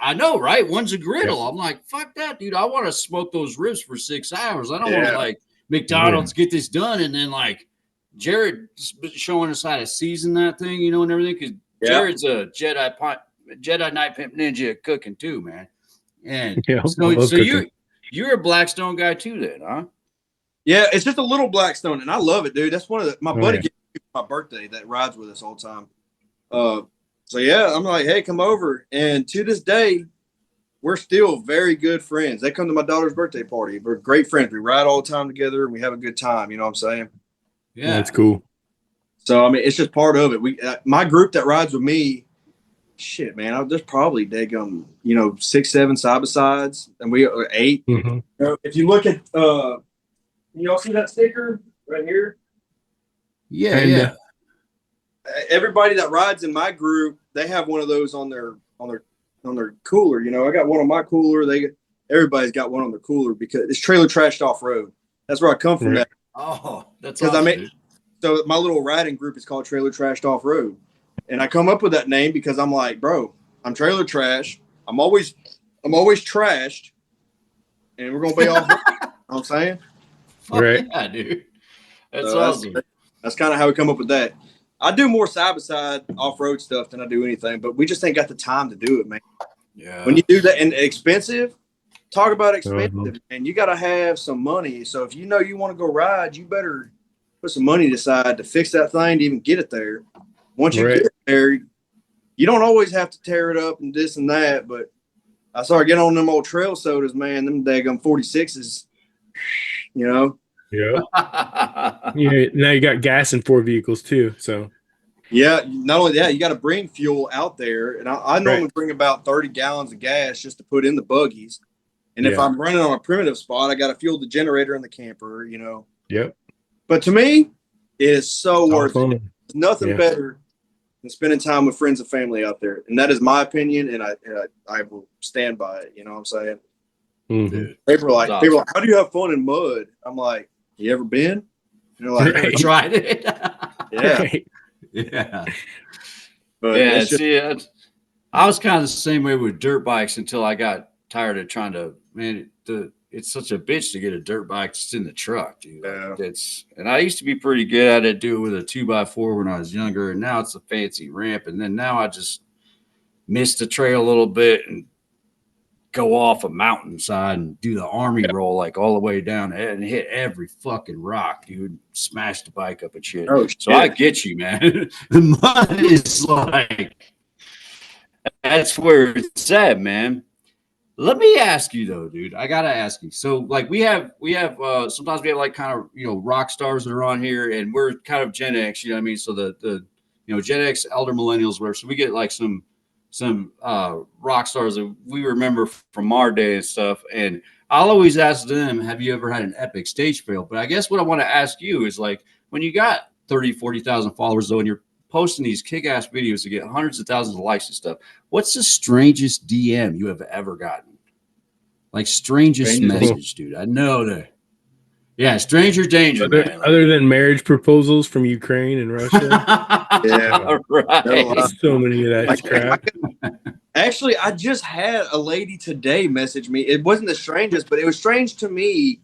Speaker 2: I know, right? One's a griddle. I'm like, fuck that, dude. I want to smoke those ribs for 6 hours. I don't want to like McDonald's get this done, and then like Jared showing us how to season that thing, you know, and everything. Because Jared's a Jedi Knight Pimp Ninja at cooking too, man. And so you're a Blackstone guy too, then, huh?
Speaker 4: Yeah, it's just a little Blackstone, and I love it, dude. That's one of my buddy gave me for my birthday that rides with us all the time. So yeah, I'm like, hey, come over, and to this day, we're still very good friends. They come to my daughter's birthday party. We're great friends. We ride all the time together, and we have a good time. You know what I'm saying?
Speaker 5: Yeah, that's cool.
Speaker 4: So I mean, it's just part of it. My group that rides with me, shit, man, there's probably 6, 7 side by sides, and we are 8. If you look at y'all see that sticker right here?
Speaker 2: Yeah,
Speaker 5: Kinda.
Speaker 2: yeah.
Speaker 4: Everybody that rides in my group, they have one of those on their cooler. You know, I got one on my cooler. Everybody's got one on their cooler because it's Trailer Trashed Off-Road. That's where I come from.
Speaker 5: Right.
Speaker 2: Oh, that's
Speaker 4: because
Speaker 2: awesome, dude.
Speaker 4: So my little riding group is called Trailer Trashed Off-Road, and I come up with that name because I'm like, bro, I'm trailer trash. I'm always trashed, and we're gonna be off. You know what I'm saying?
Speaker 2: Fuck
Speaker 5: Right.
Speaker 2: yeah, dude. That's
Speaker 4: So
Speaker 2: awesome.
Speaker 4: That's kind of how we come up with that. I do more side-by-side off-road stuff than I do anything, but we just ain't got the time to do it, man.
Speaker 2: Yeah.
Speaker 4: When you do that and expensive, talk about expensive,
Speaker 5: Mhm.
Speaker 4: and you got to have some money. So if you know you want to go ride, you better put some money aside to fix that thing to even get it there. Once you
Speaker 5: Right.
Speaker 4: get there, you don't always have to tear it up and this and that, but I started getting on them old trail sodas, man, them daggum 46s, you know?
Speaker 5: Yeah. Yeah. Now you got gas in 4 vehicles too. So
Speaker 4: Yeah, not only that, you got to bring fuel out there. And I normally
Speaker 5: Right.
Speaker 4: bring about 30 gallons of gas just to put in the buggies. And if
Speaker 5: Yeah.
Speaker 4: I'm running on a primitive spot, I got to fuel the generator in the camper, you know?
Speaker 5: Yep.
Speaker 4: But to me, it is so
Speaker 5: All
Speaker 4: worth it.
Speaker 5: fun.
Speaker 4: There's nothing
Speaker 5: Yeah.
Speaker 4: better than spending time with friends and family out there. And that is my opinion, and I will stand by it. You know what I'm saying?
Speaker 5: Mhm.
Speaker 2: Dude.
Speaker 4: People are like,
Speaker 2: Awesome.
Speaker 4: how do you have fun in mud? I'm like, you ever been? And they're like,
Speaker 5: Right.
Speaker 2: Tried it.
Speaker 4: yeah.
Speaker 5: Right.
Speaker 2: Yeah.
Speaker 4: But
Speaker 2: Yeah.
Speaker 4: it's just,
Speaker 2: See, I was kind of the same way with dirt bikes until I got tired of trying to, man, it's such a bitch to get a dirt bike just in the truck, dude.
Speaker 4: Yeah.
Speaker 2: And I used to be pretty good at it, do it with a 2x4 when I was younger, and now it's a fancy ramp. And then now I just miss the trail a little bit and go off a mountainside and do the army roll like all the way down and hit every fucking rock, dude. Smash the bike up and shit.
Speaker 4: Oh,
Speaker 2: So
Speaker 4: shit.
Speaker 2: I get you, man. The mud is like, that's where it's at, man. Let me ask you though, dude. I gotta ask you. So, like, we have sometimes we have like kind of rock stars that are on here, and we're kind of Gen X. You know what I mean? So the Gen X, elder millennials, whatever. So we get like some rock stars that we remember from our day and stuff. And I'll always ask them, "Have you ever had an epic stage fail?" But I guess what I want to ask you is like when you got 30, 40,000 followers though, and you're posting these kick-ass videos to get hundreds of thousands of likes and stuff. What's the strangest DM you have ever gotten? Like strangest message, dude. I know that. Yeah, stranger danger, man.
Speaker 5: Other than marriage proposals from Ukraine and Russia.
Speaker 4: Yeah.
Speaker 2: Right.
Speaker 5: So many of that crap.
Speaker 4: Actually, I just had a lady today message me. It wasn't the strangest, but it was strange to me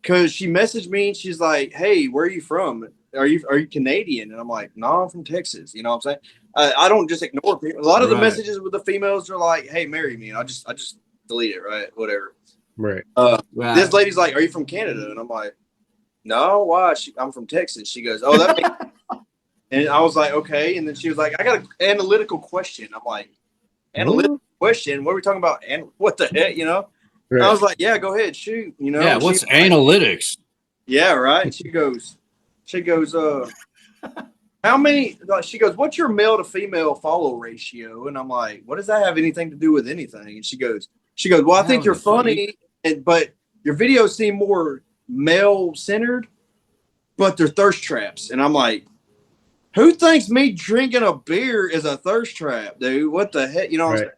Speaker 4: because she messaged me and she's like, "Hey, where are you from? Are you Canadian?" And I'm like, "No, I'm from Texas." You know what I'm saying? I don't just ignore people. A lot of the
Speaker 2: Right.
Speaker 4: messages with the females are like, "Hey, marry me," and I just delete it. Right? Whatever.
Speaker 5: Right.
Speaker 2: Wow.
Speaker 4: This lady's like, "Are you from Canada?" And I'm like, "No, why?" I'm from Texas. She goes, "Oh, that makes." And I was like, "Okay." And then she was like, "I got an analytical question." I'm like, "Analytical question? What are we talking about? And what the heck?" You know?
Speaker 5: Right.
Speaker 4: I was like, "Yeah, go ahead, shoot." You know?
Speaker 2: Yeah,
Speaker 4: And
Speaker 2: what's
Speaker 4: she's like,
Speaker 2: analytics?
Speaker 4: yeah, right. And she goes, how many? Like, she goes, "What's your male to female follow ratio?" And I'm like, "What does that have anything to do with anything?" And she goes, "Well, I think
Speaker 2: That
Speaker 4: you're
Speaker 2: was funny.
Speaker 4: funny, but your videos seem more male centered, but they're thirst traps." And I'm like, "Who thinks me drinking a beer is a thirst trap, dude? What the heck?" You know what I'm
Speaker 5: Right.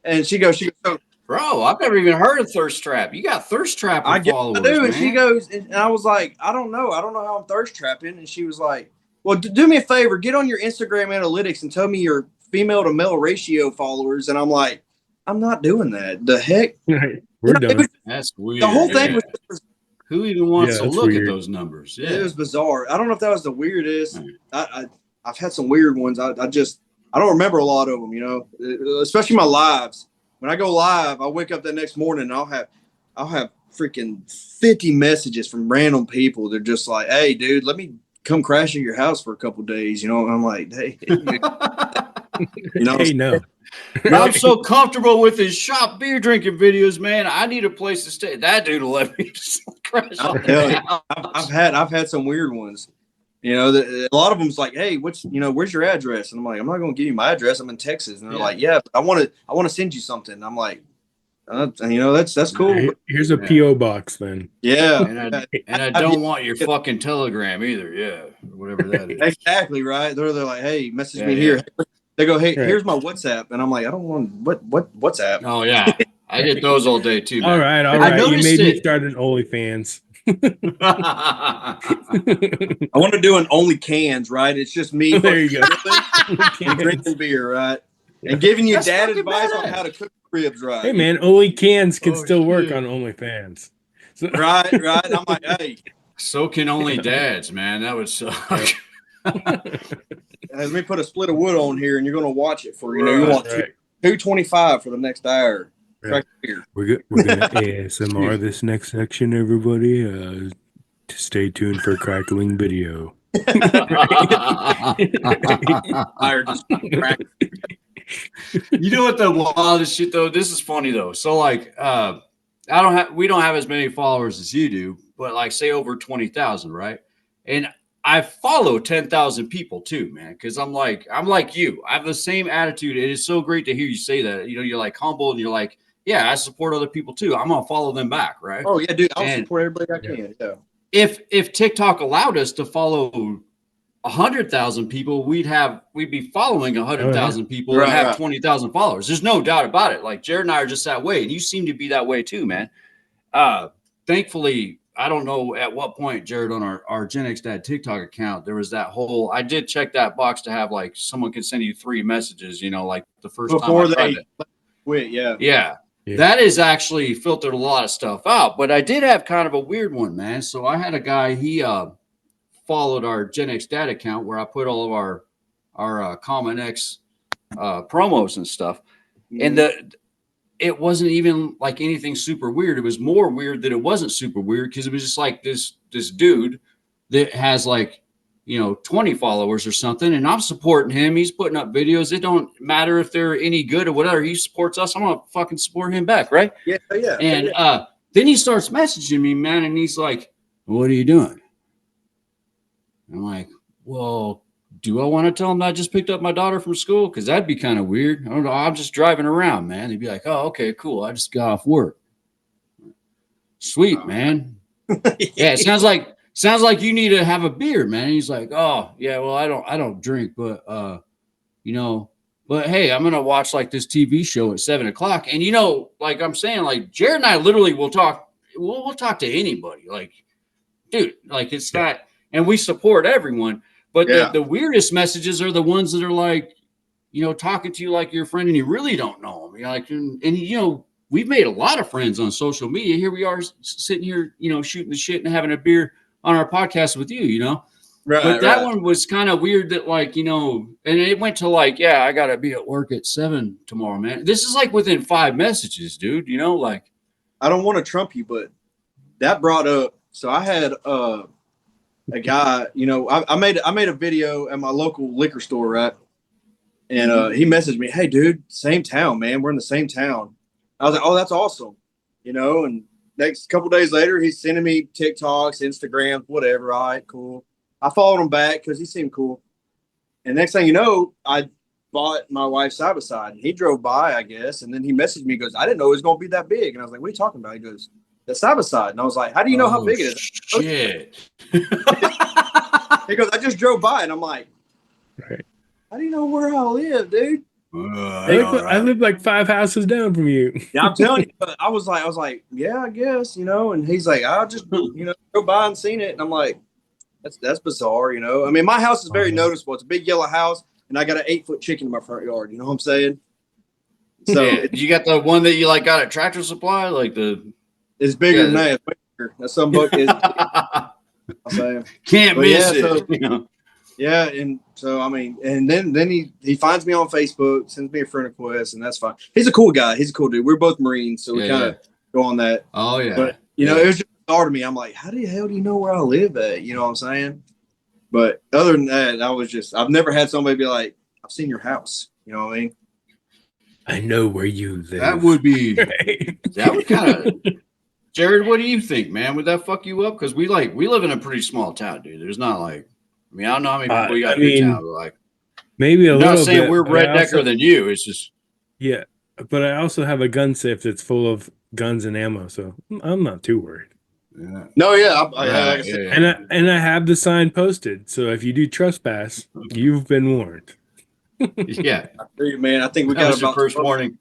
Speaker 4: saying? And she goes, "So
Speaker 2: Bro, I've never even heard of Thirst Trap. You got Thirst Trapper
Speaker 4: I guess
Speaker 2: followers,
Speaker 4: I do."
Speaker 2: man.
Speaker 4: And she goes, and I was like, I don't know how I'm thirst trapping." And she was like, "Well, do me a favor, get on your Instagram analytics and tell me your female to male ratio followers." And I'm like, I'm not doing that. The heck?
Speaker 5: Right. We're
Speaker 4: You know,
Speaker 5: done.
Speaker 2: That's weird.
Speaker 4: The whole thing
Speaker 2: yeah.
Speaker 4: was
Speaker 2: Who even wants
Speaker 5: Yeah,
Speaker 2: to
Speaker 5: that's
Speaker 2: look
Speaker 5: weird.
Speaker 2: at those numbers? Yeah.
Speaker 4: it was bizarre. I don't know if that was the weirdest.
Speaker 2: Right.
Speaker 4: I've had some weird ones. I don't remember a lot of them, you know, especially my lives. When I go live, I wake up the next morning and I'll have freaking 50 messages from random people. They're just like, "Hey, dude, let me come crash at your house for a couple days," you know. And I'm like, "Hey, you know,
Speaker 5: Hey, no.
Speaker 2: I'm so comfortable with his shop beer drinking videos, man. I need a place to stay. That dude will let me just crash
Speaker 4: I'll
Speaker 2: on
Speaker 4: tell
Speaker 2: the
Speaker 4: you,
Speaker 2: house.
Speaker 4: I've had some weird ones. You know, a lot of them's like, "Hey, where's your address?" And I'm like, "I'm not going to give you my address. I'm in Texas." And they're
Speaker 2: Yeah.
Speaker 4: like, "Yeah, but I want to send you something." And I'm like, That's cool.
Speaker 5: Here's a PO box then.
Speaker 4: Yeah,
Speaker 2: and I don't want your fucking Telegram either. Yeah, whatever that is.
Speaker 4: Exactly right. They're like, hey, message me here. They go, hey, here's my WhatsApp, and I'm like, I don't want what WhatsApp.
Speaker 2: Oh yeah, I get those all day too. Man.
Speaker 5: All right. You made me start an OnlyFans.
Speaker 4: I want to do an only cans, right? It's just me.
Speaker 5: There you go.
Speaker 4: And drinking beer, right? And giving you dad advice on how to cook ribs, right?
Speaker 5: Hey man, only cans can still work on OnlyFans. So-
Speaker 4: right. And I'm like, hey.
Speaker 2: So can only dads, man. That would suck.
Speaker 4: Let me put a split of wood on here, and you're going to watch it for you want $2.25 for the next hour.
Speaker 5: Right. We're gonna ASMR this next section, everybody. To stay tuned for crackling video.
Speaker 2: You know what the wildest shit though? This is funny though. So like, we don't have as many followers as you do, but like say over 20,000, right? And I follow 10,000 people too, man. Cause I'm like you. I have the same attitude. It is so great to hear you say that. You know, you're like humble and you're like, yeah, I support other people too. I'm gonna follow them back, right?
Speaker 4: Oh yeah, dude. I'll support everybody I can. Yeah.
Speaker 2: If TikTok allowed us to follow 100,000 people, we'd be following 100,000 people and have 20,000 followers. There's no doubt about it. Like Jared and I are just that way, and you seem to be that way too, man. Thankfully, I don't know at what point, Jared, on our Gen X Dad TikTok account, there was that whole. I did check that box to have like someone can send you 3 messages. You know, like the first
Speaker 4: before
Speaker 2: time
Speaker 4: they quit. Yeah.
Speaker 2: That has actually filtered a lot of stuff out. But I did have kind of a weird one, man. So I had a guy. He followed our Gen X Dad account where I put all of our CommonX promos and stuff, and it wasn't even like anything super weird. It was more weird that it wasn't super weird because it was just like this dude that has like 20 followers or something, and I'm supporting him. He's putting up videos. It don't matter if they're any good or whatever. He supports us. I'm gonna fucking support him back, right?
Speaker 4: Yeah.
Speaker 2: And then he starts messaging me, man, and he's like, "What are you doing?" I'm like, well, do I want to tell him I just picked up my daughter from school? Because that'd be kind of weird. I don't know. I'm just driving around, man. They'd be like, oh, okay, cool. I just got off work. Sweet, man. Yeah, it sounds like you need to have a beer, man. And he's like, oh, yeah, well, I don't drink, but but hey, I'm gonna watch like this TV show at 7:00. And like I'm saying, like Jared and I literally will talk. We'll talk to anybody. Like, dude, like it's not. And we support everyone, but the weirdest messages are the ones that are like, talking to you like your friend and you really don't know them. You're like, and we've made a lot of friends on social media. Here we are sitting here, shooting the shit and having a beer on our podcast with you, Right. But that one was kind of weird that like, and it went to like, yeah, I got to be at work at 7 tomorrow, man. This is like within 5 messages, dude, like.
Speaker 4: I don't want to trump you, but that brought up, so I had, a guy, I made a video at my local liquor store, right? And he messaged me, hey, dude, same town, man. We're in the same town. I was like, oh, that's awesome. And next couple days later, he's sending me TikToks, Instagrams, whatever. All right, cool. I followed him back because he seemed cool. And next thing you know, I bought my wife's side-by-side. He drove by, I guess, and then he messaged me, he goes, I didn't know it was going to be that big. And I was like, what are you talking about? He goes, the side-by-side. And I was like, how do you know how big it is?
Speaker 2: Shit.
Speaker 4: He goes, I just drove by. And I'm like,
Speaker 5: right.
Speaker 4: How do you know where I live, dude?
Speaker 5: I live like 5 houses down from you.
Speaker 4: Yeah, I'm telling you. But I was like, yeah, I guess, And he's like, I just, go by and seen it. And I'm like, that's bizarre, I mean, my house is very noticeable. It's a big yellow house, and I got an 8-foot chicken in my front yard. You know what I'm saying? So
Speaker 2: you got the one that you like got at Tractor Supply, like the.
Speaker 4: It's bigger than that. That's some buck is.
Speaker 2: Can't miss it.
Speaker 4: So, yeah, and so I mean, and then he finds me on Facebook, sends me a friend request, and that's fine. He's a cool guy. He's a cool dude. We're both Marines, so we kind of go on that.
Speaker 2: Oh yeah.
Speaker 4: But it was just bizarre to me. I'm like, how the hell do you know where I live at? You know what I'm saying? But other than that, I've never had somebody be like, I've seen your house. You know what I mean?
Speaker 5: I know where you live.
Speaker 2: That would be. That would kind of. Jared, what do you think, man? Would that fuck you up? Because we live in a pretty small town, dude. There's not like, I mean, I don't know how many people you got in your town, but like
Speaker 5: maybe a little bit.
Speaker 2: I'm not saying we're rednecker than you. It's just
Speaker 5: yeah. but I also have a gun safe that's full of guns and ammo, so I'm not too worried.
Speaker 2: Yeah.
Speaker 4: No, yeah, like I
Speaker 2: Right,
Speaker 4: said,
Speaker 2: yeah.
Speaker 5: And I have the sign posted, so if you do trespass, you've been warned.
Speaker 2: Yeah.
Speaker 4: I tell you, man, I think we
Speaker 2: That
Speaker 4: got
Speaker 2: was your
Speaker 4: about
Speaker 2: first warning.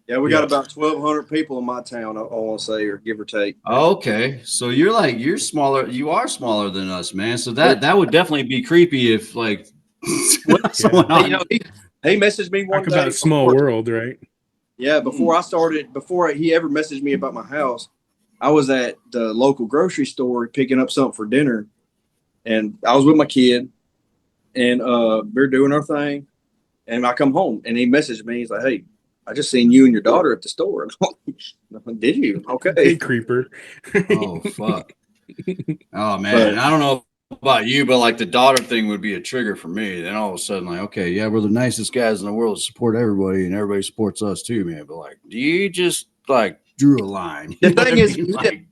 Speaker 4: Yeah, we got about 1,200 people in my town. I want to say, or give or take.
Speaker 2: Okay, so you're smaller. You are smaller than us, man. So that would definitely be creepy if like someone
Speaker 4: Hey,
Speaker 2: on.
Speaker 4: he messaged me one
Speaker 5: Talk
Speaker 4: day.
Speaker 5: about small world, right?
Speaker 4: Yeah, before he ever messaged me about my house, I was at the local grocery store picking up something for dinner, and I was with my kid, and we're doing our thing, and I come home, and he messaged me. He's like, "Hey, I just seen you and your daughter at the store." And I'm like, "Did you? Okay."
Speaker 5: Hey, creeper.
Speaker 2: Oh fuck. Oh man, I don't know about you, but like the daughter thing would be a trigger for me. Then all of a sudden, like, okay, yeah, we're the nicest guys in the world to support everybody, and everybody supports us too, man. But like, do you just like drew a line?
Speaker 4: The thing is,
Speaker 2: like,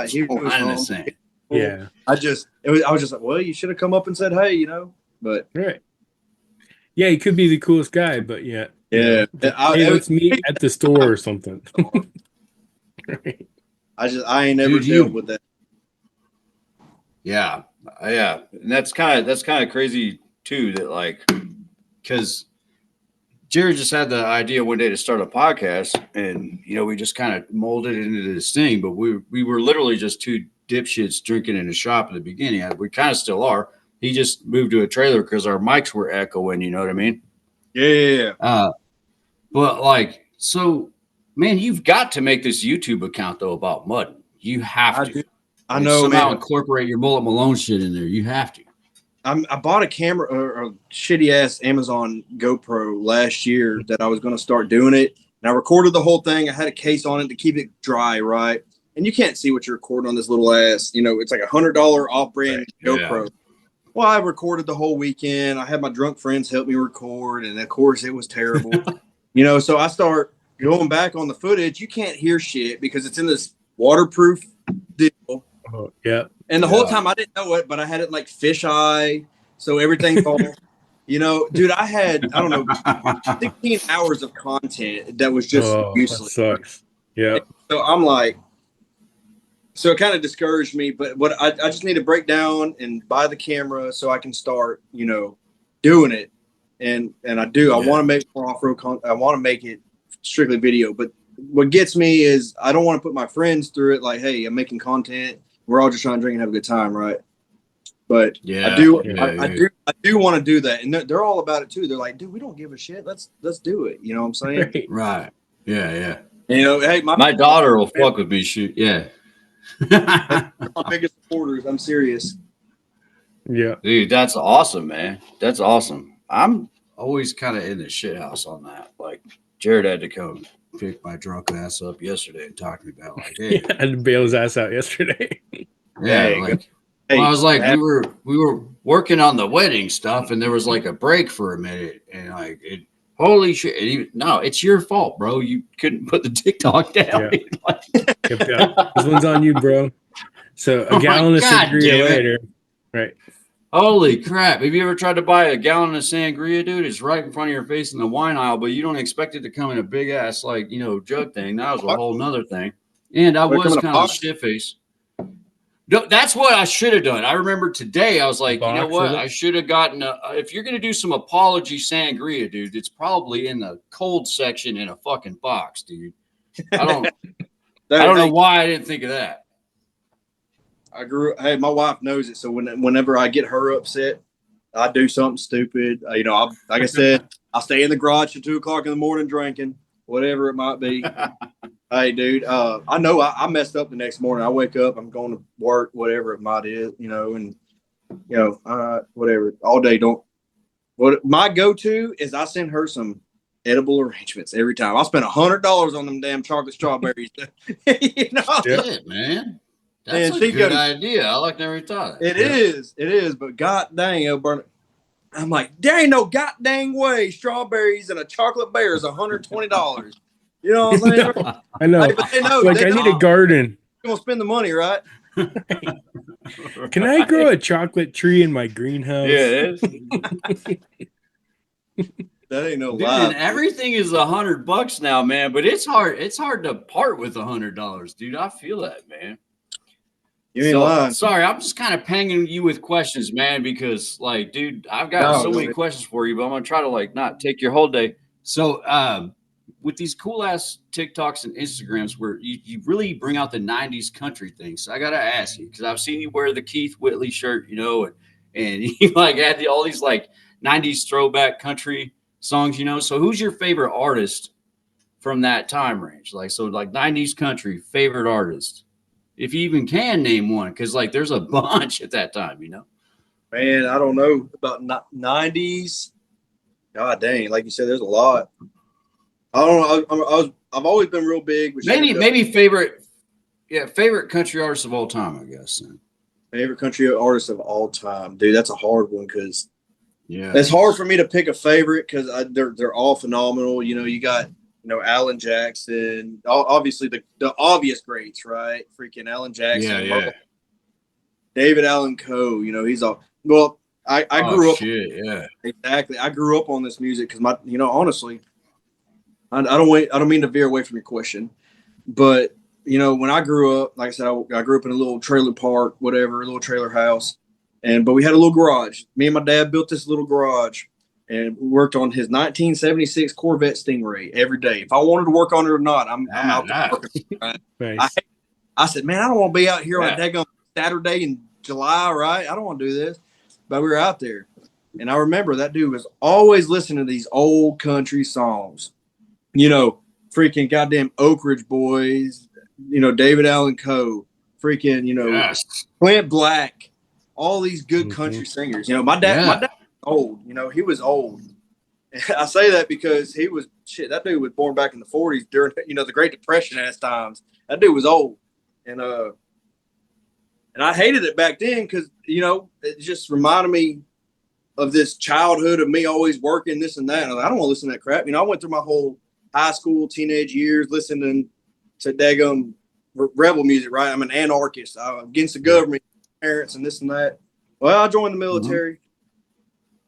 Speaker 4: he was
Speaker 2: line in the
Speaker 4: home.
Speaker 2: sand.
Speaker 5: Yeah.
Speaker 4: I was just like, well, you should have come up and said, hey, but
Speaker 5: Right. Yeah, he could be the coolest guy, but yeah.
Speaker 4: yeah.
Speaker 5: Hey, let's meet at the store or something. Right.
Speaker 4: I ain't never dealt with that.
Speaker 2: Yeah. Yeah. And that's kind of crazy too, that like, because Jared just had the idea one day to start a podcast, and we just kind of molded it into this thing, but we were literally just two dipshits drinking in a shop at the beginning. We kind of still are. He just moved to a trailer because our mics were echoing, you know what I mean?
Speaker 4: Yeah.
Speaker 2: But like, so man, you've got to make this YouTube account though about mudding. You have to.
Speaker 4: I know,
Speaker 2: somehow
Speaker 4: man.
Speaker 2: Incorporate your Mullet Malone shit in there. You have to.
Speaker 4: I bought a camera or a shitty ass Amazon GoPro last year that I was going to start doing it. And I recorded the whole thing. I had a case on it to keep it dry, right? And you can't see what you're recording on this little ass. It's like $100 off-brand GoPro. Well, I recorded the whole weekend. I had my drunk friends help me record, and of course, it was terrible. So I start going back on the footage. You can't hear shit because it's in this waterproof deal.
Speaker 5: Oh, yeah.
Speaker 4: And the whole time I didn't know it, but I had it like fisheye, so everything falls. Dude, I had, I don't know, 16 hours of content that was just useless.
Speaker 5: That sucks. Yeah.
Speaker 4: So I'm like, so it kind of discouraged me, but what I just need to break down and buy the camera so I can start, doing it. And I do. I want to make more off-road content. I want to make it strictly video. But what gets me is I don't want to put my friends through it like, hey, I'm making content. We're all just trying to drink and have a good time, right? But I do want to do that. And they're all about it too. They're like, dude, we don't give a shit. Let's do it. You know what I'm saying?
Speaker 2: Right. Yeah.
Speaker 4: Hey,
Speaker 2: my daughter will fuck with me. Shoot. Yeah.
Speaker 4: My biggest supporters. I'm serious.
Speaker 5: Yeah.
Speaker 2: Dude, that's awesome, man. That's awesome. I'm always kind of in the shit house on that. Like, Jared had to come pick my drunk ass up yesterday and talk to me about like, hey,
Speaker 5: I had to bail his ass out yesterday.
Speaker 2: Yeah, like I was like, we were working on the wedding stuff, and there was like a break for a minute, and like holy shit! No, it's your fault, bro. You couldn't put the TikTok down.
Speaker 5: Yeah. This one's on you, bro. So a gallon of sangria later, right?
Speaker 2: Holy crap! Have you ever tried to buy a gallon of sangria, dude? It's right in front of your face in the wine aisle, but you don't expect it to come in a big ass jug thing. That was a whole nother thing. And I was kind of shit face. No, that's what I should have done. I remember today, I was like, you know what? I should have gotten if you're going to do some apology sangria, dude, it's probably in the cold section in a fucking box, dude. I don't know why I didn't think of that.
Speaker 4: Hey, my wife knows it. So whenever I get her upset, I do something stupid. Like I said, I stay in the garage till 2:00 in the morning drinking, whatever it might be. Hey, dude, I know I messed up the next morning. I wake up, I'm going to work, whatever it might is, and whatever all day. What my go-to is I send her some edible arrangements every time. I'll spend $100 on them damn chocolate strawberries.
Speaker 2: Yeah, man. That's a good idea. I like never thought of that.
Speaker 4: It is, but god dang, I'm like, there ain't no god dang way strawberries and a chocolate bear is $120. You know what I'm saying?
Speaker 5: I know.
Speaker 4: But they know.
Speaker 5: Like, I need a garden.
Speaker 4: You're going to spend the money, right?
Speaker 5: Can I grow a chocolate tree in my greenhouse?
Speaker 2: Yeah, it is.
Speaker 4: That ain't no
Speaker 2: Dude,
Speaker 4: lie.
Speaker 2: and everything is $100 now, man. But it's hard to part with $100, dude. I feel that, man.
Speaker 4: You ain't lying.
Speaker 2: Sorry, I'm just kind of panging you with questions, man, because like, dude, I've got so many questions for you, but I'm gonna try to like not take your whole day. So with these cool ass TikToks and Instagrams where you really bring out the 90s country thing. So I gotta ask you, because I've seen you wear the Keith Whitley shirt, you know, and you like had all these like 90s throwback country songs, you know. So who's your favorite artist from that time range? Like, so like 90s country, favorite artist. If you even can name one, because like there's a bunch at that time, you know.
Speaker 4: Man, I don't know about 90s. God dang, like you said, there's a lot. I don't know. I've always been real big. With
Speaker 2: Maybe favorite country artist of all time, I guess.
Speaker 4: Favorite country artist of all time, dude. That's a hard one because
Speaker 2: yeah,
Speaker 4: it's hard for me to pick a favorite because they're all phenomenal. You know, you got Alan Jackson, obviously the obvious greats, right? Freaking Alan Jackson,
Speaker 2: yeah.
Speaker 4: David Allan Coe. You know, he's all well. I grew up.
Speaker 2: Yeah,
Speaker 4: exactly. I grew up on this music because honestly, I don't mean to veer away from your question, but when I grew up, like I said, I grew up in a little trailer park, whatever, a little trailer house, but we had a little garage. Me and my dad built this little garage. And worked on his 1976 Corvette Stingray every day. If I wanted to work on it or not, I'm out there working. Right?
Speaker 5: Nice.
Speaker 4: I said, man, I don't want to be out here on a daggone Saturday in July, right? I don't want to do this. But we were out there. And I remember that dude was always listening to these old country songs. Freaking goddamn Oak Ridge Boys, David Allan Coe, freaking, Clint Black, all these good country singers. My dad old, he was old. I say that because he was that dude was born back in the 40s during the Great Depression ass times. That dude was old. And I hated it back then because it just reminded me of this childhood of me always working this and that. And I don't want to listen to that crap. I went through my whole high school, teenage years listening to daggum rebel music, right? I'm an anarchist. I'm against the government, parents, and this and that. Well, I joined the military.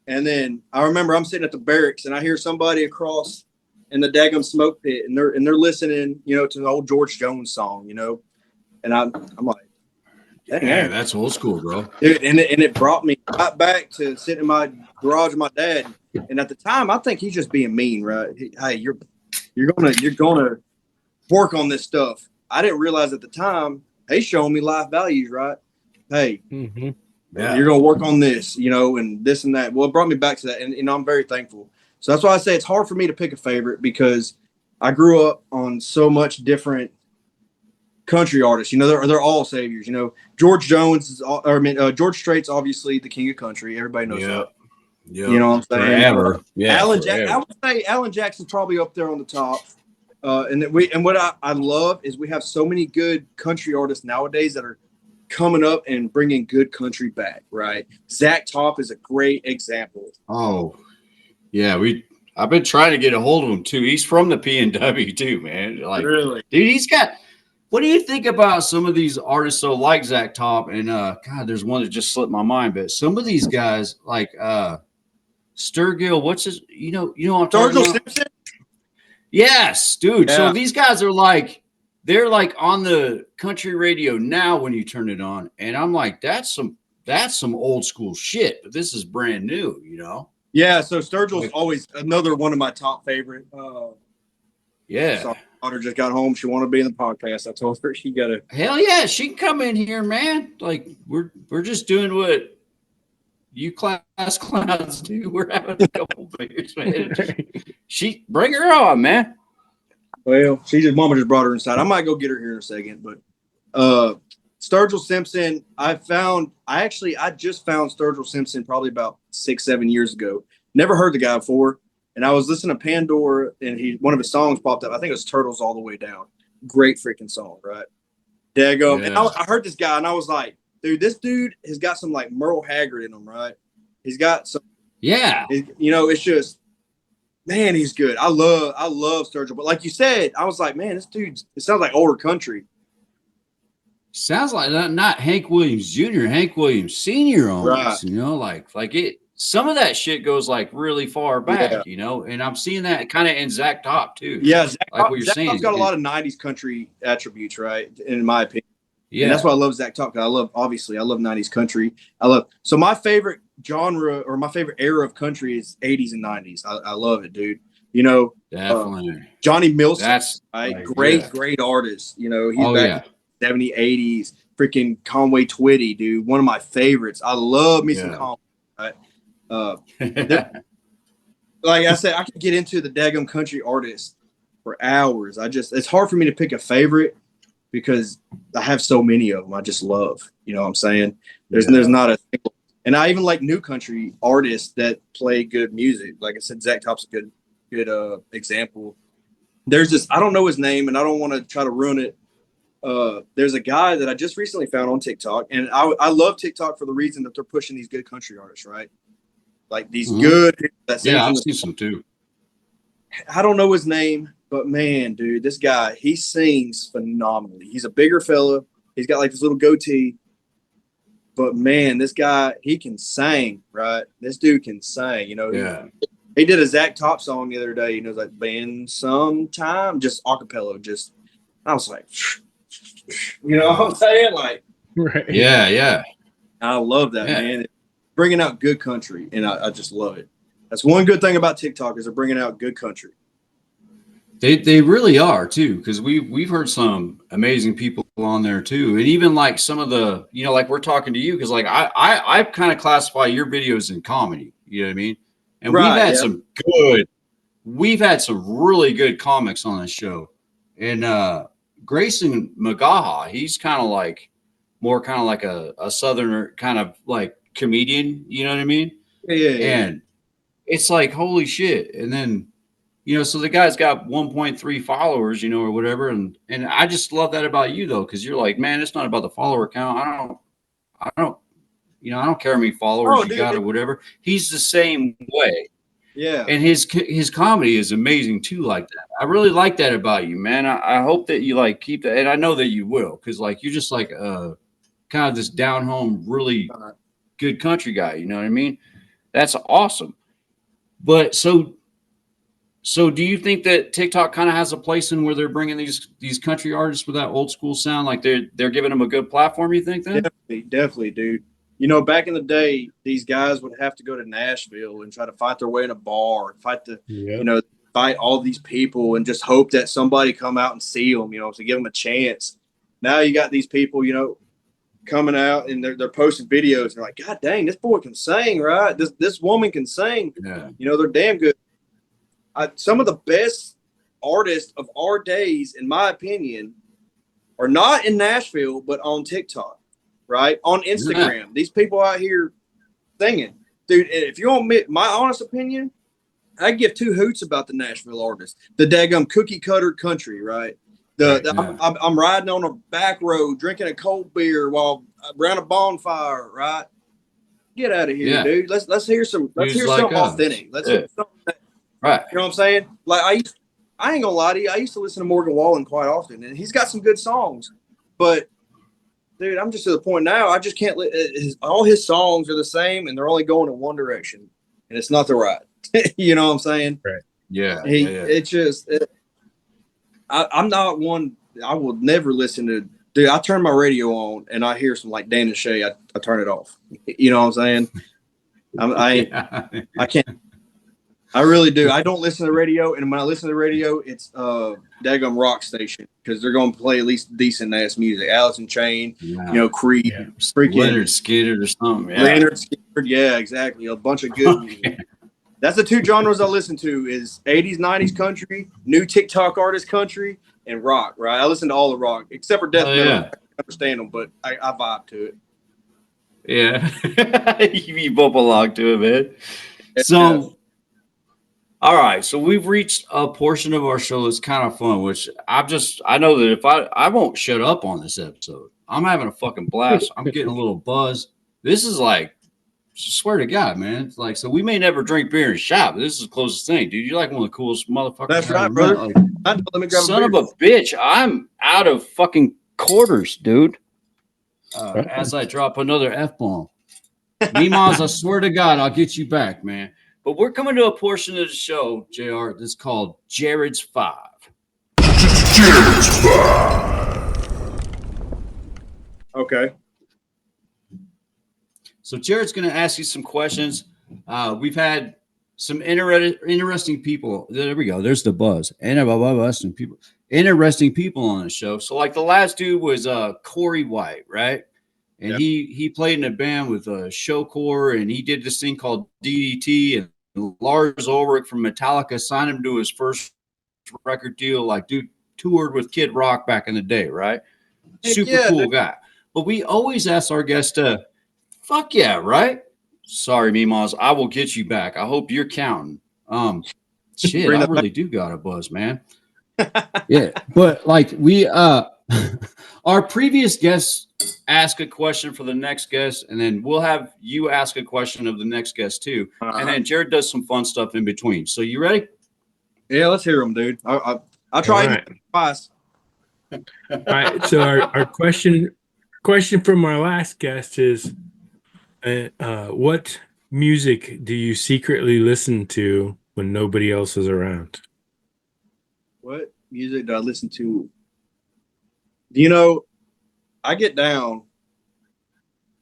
Speaker 4: And then I remember I'm sitting at the barracks and I hear somebody across in the daggum smoke pit and they're listening, to the old George Jones song, and I'm like,
Speaker 2: yeah, that's old school, bro.
Speaker 4: Dude, and it brought me right back to sitting in my garage with my dad. And at the time, I think he's just being mean, right? Hey, you're gonna work on this stuff. I didn't realize at the time he's showing me life values, right? Hey.
Speaker 5: Mm-hmm.
Speaker 2: Yeah.
Speaker 4: You're going to work on this, and this and that. Well, it brought me back to that. And, I'm very thankful. So that's why I say it's hard for me to pick a favorite because I grew up on so much different country artists. They're all saviors. George Jones George Strait's obviously the king of country. Everybody knows that.
Speaker 2: Yeah.
Speaker 4: You know what I'm saying?
Speaker 2: Forever. Yeah.
Speaker 4: I would say Alan Jackson's probably up there on the top. And what I love is we have so many good country artists nowadays that are coming up and bringing good country back, right? Zach Top is a great example.
Speaker 2: Oh, yeah. I've been trying to get a hold of him too. He's from the PNW too, man. Like,
Speaker 4: really,
Speaker 2: dude, he's got. What do you think about some of these artists? So like Zach Top and God, there's one that just slipped my mind, but some of these guys like Sturgill. What's his? You know what I'm talking about?
Speaker 4: Simpson?
Speaker 2: Yes, dude.
Speaker 4: Yeah.
Speaker 2: So these guys are like. They're like on the country radio now when you turn it on. And I'm like, that's some old school shit, but this is brand new,
Speaker 4: Yeah, so Sturgill's always another one of my top favorite.
Speaker 2: Yeah.
Speaker 4: So my daughter just got home. She wanted to be in the podcast. I told her she got to.
Speaker 2: Hell yeah, she can come in here, man. Like we're just doing what you class clowns do. We're having a couple beers, man. She bring her on, man.
Speaker 4: Well, mama just brought her inside. I might go get her here in a second, but Sturgill Simpson, I just found Sturgill Simpson probably about 6-7 years ago. Never heard the guy before. And I was listening to Pandora and one of his songs popped up. I think it was Turtles All the Way Down. Great freaking song, right? Daggum. Yeah. And I heard this guy and I was like, dude, this dude has got some like Merle Haggard in him, right? He's got some.
Speaker 2: Yeah.
Speaker 4: It's just. Man, he's good. I love Sturgill. But like you said, I was like, man, this dude, it sounds like older country.
Speaker 2: Sounds like not Hank Williams Jr., Hank Williams Sr. almost,
Speaker 4: right.
Speaker 2: like it. some of that shit goes like really far back,
Speaker 4: Yeah.
Speaker 2: you know, and I'm seeing that kind of in Zach Top too.
Speaker 4: Yeah, Zach,
Speaker 2: like what you're
Speaker 4: Zach
Speaker 2: saying.
Speaker 4: Top's got a lot of 90s country attributes, right? In my opinion.
Speaker 2: Yeah.
Speaker 4: And that's why I love Zach Top. I love 90s country. So my favorite genre or my favorite era of country is 80s and 90s. I love it, dude. You know,
Speaker 2: Definitely.
Speaker 4: Johnny Mills,
Speaker 2: That's
Speaker 4: right?
Speaker 2: like,
Speaker 4: Great artist. You know, he's back in the 70s, 80s. Freaking Conway Twitty, dude. One of my favorites. I love me some Conway. Right? Like I said, I could get into the daggum country artists for hours. It's hard for me to pick a favorite because I have so many of them I just love. You know what I'm saying? There's not a single, and I even like new country artists that play good music. Like I said, Zach Top's a good example. There's this, I don't know his name and I don't want to try to ruin it. There's a guy that I just recently found on TikTok, and I love TikTok for the reason that they're pushing these good country artists, right? Like these good people that sing.
Speaker 2: Yeah, I've seen some too.
Speaker 4: I don't know his name, but man, dude, this guy, he sings phenomenally. He's a bigger fella. He's got like this little goatee. But man, this guy, he can sing, right? This dude can sing, you know.
Speaker 2: Yeah.
Speaker 4: He did a Zach Top song the other day, you know, like been some time, just acapella, just I was like, you know what I'm saying? Like,
Speaker 5: right.
Speaker 2: Yeah.
Speaker 4: I love that, man. Bringing out good country, and I just love it. That's one good thing about TikTok is they're bringing out good country.
Speaker 2: They really are too, because we've heard some amazing people on there too, and even like some of the, you know, like we're talking to you because like I kind of classify your videos in comedy. You know what I mean? And we've had some really good comics on this show, and Grayson McGaha, he's kind of like a southerner kind of like comedian, you know what I mean?
Speaker 4: Yeah.
Speaker 2: And it's like, holy shit. And then, you know, so the guy's got 1.3 followers, you know, or whatever. And I just love that about you though, because you're like, man, it's not about the follower count. I don't care how many followers you got or whatever. He's the same way.
Speaker 4: Yeah.
Speaker 2: And his comedy is amazing too, like that. I really like that about you, man. I hope that you like keep that, and I know that you will, because like you're just like kind of this down home, really good country guy, you know what I mean? That's awesome. But so do you think that TikTok kind of has a place in where they're bringing these country artists with that old school sound, like they're giving them a good platform, you think then?
Speaker 4: Definitely, dude. You know, back in the day, these guys would have to go to Nashville and try to fight their way in a bar, fight all these people and just hope that somebody come out and see them, you know, to give them a chance. Now you got these people, you know, coming out and they're posting videos and they're like, God dang, this boy can sing, right? This woman can sing.
Speaker 2: Yeah.
Speaker 4: You know, they're damn good. Some of the best artists of our days, in my opinion, are not in Nashville, but on TikTok, right? On Instagram. Yeah. These people out here singing. Dude, if you want my honest opinion, I give two hoots about the Nashville artists. The daggum cookie cutter country, right? I'm riding on a back road, drinking a cold beer while around a bonfire, right? Get out of here, dude. Let's hear something authentic. Let's hear something that,
Speaker 2: right.
Speaker 4: You know what I'm saying? Like I ain't gonna lie to you. I used to listen to Morgan Wallen quite often, and he's got some good songs. But dude, I'm just to the point now. I just can't. All his songs are the same, and they're only going in one direction, and it's not the right. You know what I'm saying?
Speaker 5: Right.
Speaker 2: Yeah.
Speaker 4: It's just. I'm not one. I will never listen to. Dude, I turn my radio on and I hear some like Dan and Shay. I turn it off. You know what I'm saying? I can't. I really do. I don't listen to the radio, and when I listen to the radio, it's daggum rock station because they're going to play at least decent ass music. Alice in Chains, you know, Creed, freaking
Speaker 2: Leonard Skinner or something. Yeah.
Speaker 4: Leonard Skinner, yeah, exactly. A bunch of good music. That's the two genres I listen to: is 80s, 90s country, new TikTok artist country, and rock. Right? I listen to all the rock except for death metal. I don't understand them, but I vibe to it.
Speaker 2: Yeah, you bump along to it, man. So, all right. So we've reached a portion of our show that's kind of fun, which I know that if I won't shut up on this episode. I'm having a fucking blast. I'm getting a little buzz. This is like. Swear to God, man. It's like, so we may never drink beer and shop, but this is the closest thing, dude. You're like one of the coolest motherfuckers.
Speaker 4: That's right, brother.
Speaker 2: Like, let me grab son of a bitch. I'm out of fucking quarters, dude. As I drop another F-bomb. Mimas, I swear to God, I'll get you back, man. But we're coming to a portion of the show, JR, that's called Jared's Five.
Speaker 4: Okay.
Speaker 2: So Jared's going to ask you some questions. We've had some interesting people. There we go. There's the buzz. Interesting people on the show. So like the last dude was Corey White, right? And
Speaker 4: Yep.
Speaker 2: he played in a band with Showcore, and he did this thing called DDT. And Lars Ulrich from Metallica signed him to his first record deal. Like, dude toured with Kid Rock back in the day, right?
Speaker 4: Heck
Speaker 2: Super
Speaker 4: yeah,
Speaker 2: cool
Speaker 4: dude.
Speaker 2: guy. But we always ask our guests to, fuck yeah, right? Sorry, Mimas, I will get you back. I hope you're counting. Shit,
Speaker 4: Bring
Speaker 2: I
Speaker 4: that
Speaker 2: really do got a buzz, man. Yeah, but like we our previous guests ask a question for the next guest, and then we'll have you ask a question of the next guest too. And then Jared does some fun stuff in between. So you ready?
Speaker 4: Yeah, let's hear them, dude. I tried
Speaker 5: right.
Speaker 4: twice.
Speaker 5: All right. So our question from our last guest is, what music do you secretly listen to when nobody else is around?
Speaker 4: What music do I listen to? You know, I get down.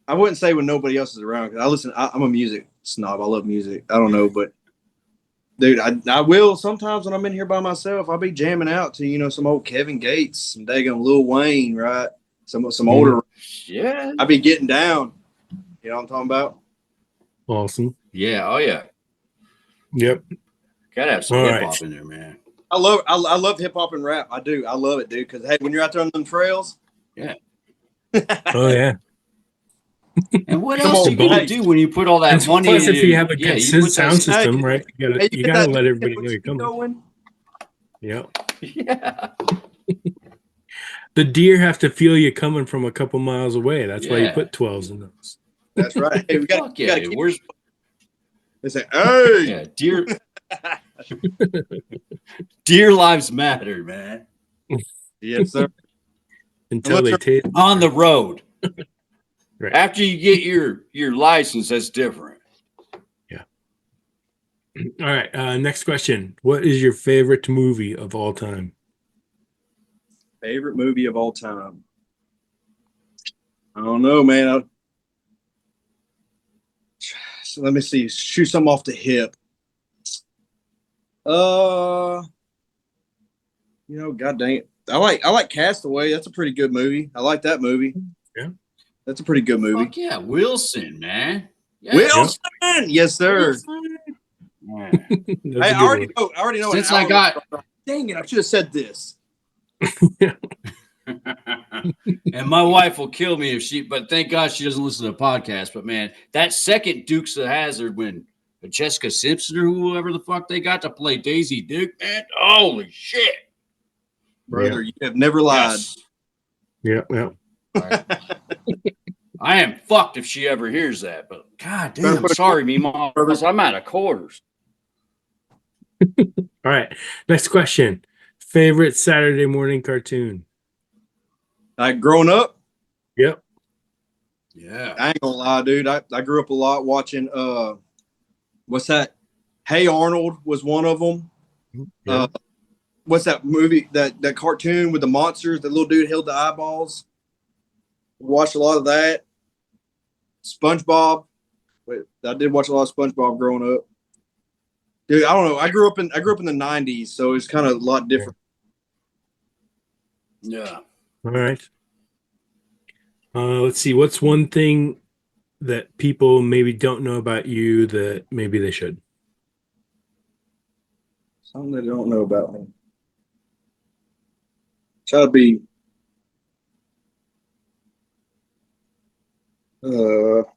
Speaker 4: I wouldn't say when nobody else is around because I'm a music snob. I love music. I don't know, but dude, I will sometimes when I'm in here by myself. I'll be jamming out to some old Kevin Gates, some daggone Lil Wayne, right? Some older.
Speaker 2: Yeah.
Speaker 4: I be getting down. You know what I'm talking about?
Speaker 5: Awesome.
Speaker 2: Yeah. Oh yeah.
Speaker 5: Yep.
Speaker 2: Gotta have some
Speaker 5: All
Speaker 2: hip
Speaker 5: right.
Speaker 2: hop in there, man.
Speaker 4: I love hip hop and rap. I do. I love it, dude. Because hey, when you're out there on them trails,
Speaker 2: Yeah.
Speaker 5: Oh yeah.
Speaker 2: And what
Speaker 4: Come
Speaker 2: else
Speaker 4: on,
Speaker 2: you gonna
Speaker 4: hey.
Speaker 2: do when you put all that
Speaker 5: And
Speaker 2: money
Speaker 5: plus,
Speaker 2: in?
Speaker 5: if you have a
Speaker 2: yeah,
Speaker 5: good
Speaker 2: you put
Speaker 5: sound
Speaker 2: that,
Speaker 5: system,
Speaker 4: Hey,
Speaker 5: right? You
Speaker 4: hey,
Speaker 5: gotta
Speaker 4: get that-
Speaker 5: let everybody know
Speaker 4: what
Speaker 5: you're
Speaker 4: you
Speaker 5: coming.
Speaker 4: going?
Speaker 5: Yep.
Speaker 2: yeah.
Speaker 5: The deer have to feel you coming from a couple miles away. That's why you
Speaker 2: Yeah.
Speaker 5: put 12s in those.
Speaker 4: That's right. Hey, we got
Speaker 2: Fuck yeah,
Speaker 4: to
Speaker 2: dude.
Speaker 4: keep.
Speaker 2: Where's
Speaker 4: They say, hey.
Speaker 2: yeah, deer lives matter, man.
Speaker 4: Yes, sir.
Speaker 5: Until
Speaker 4: Unless
Speaker 5: they taste.
Speaker 2: On the road.
Speaker 5: Right.
Speaker 2: After you get your license, that's different.
Speaker 5: All right. Next question. What is your favorite movie of all time?
Speaker 4: Favorite movie of all time? I don't know, man. So let me see. Shoot some off the hip. God dang it. I like Castaway. That's a pretty good movie. I like that movie.
Speaker 5: Yeah.
Speaker 4: That's a pretty good movie.
Speaker 2: Fuck yeah, Wilson, man. Yeah.
Speaker 4: Wilson, yes, sir.
Speaker 2: Yeah.
Speaker 4: I already know.
Speaker 2: Since
Speaker 4: an
Speaker 2: I
Speaker 4: hour-
Speaker 2: got
Speaker 4: Dang it! I should have said this.
Speaker 2: and my wife will kill me but thank God she doesn't listen to the podcast. But man, that second Dukes of Hazzard when Jessica Simpson or whoever the fuck they got to play Daisy Duke, man, holy shit.
Speaker 4: Brother, you have never lied.
Speaker 2: Yes.
Speaker 5: Yeah.
Speaker 2: I am fucked if she ever hears that, but god damn, sorry, me mom. I'm out of quarters.
Speaker 5: All right. Next question. Favorite Saturday morning cartoon?
Speaker 4: Like growing up,
Speaker 5: Yep.
Speaker 2: Yeah.
Speaker 4: I ain't gonna lie, dude. I grew up a lot watching what's that? Hey Arnold was one of them.
Speaker 5: Yeah.
Speaker 4: What's that movie? That cartoon with the monsters? The little dude held the eyeballs. Watched a lot of that. SpongeBob. Wait, I did watch a lot of SpongeBob growing up. Dude, I don't know. I grew up in the 90s, so it's kind of a lot different.
Speaker 2: Yeah.
Speaker 5: All right. Let's see. What's one thing that people maybe don't know about you that maybe they should?
Speaker 4: Something they don't know about me. Try to be I don't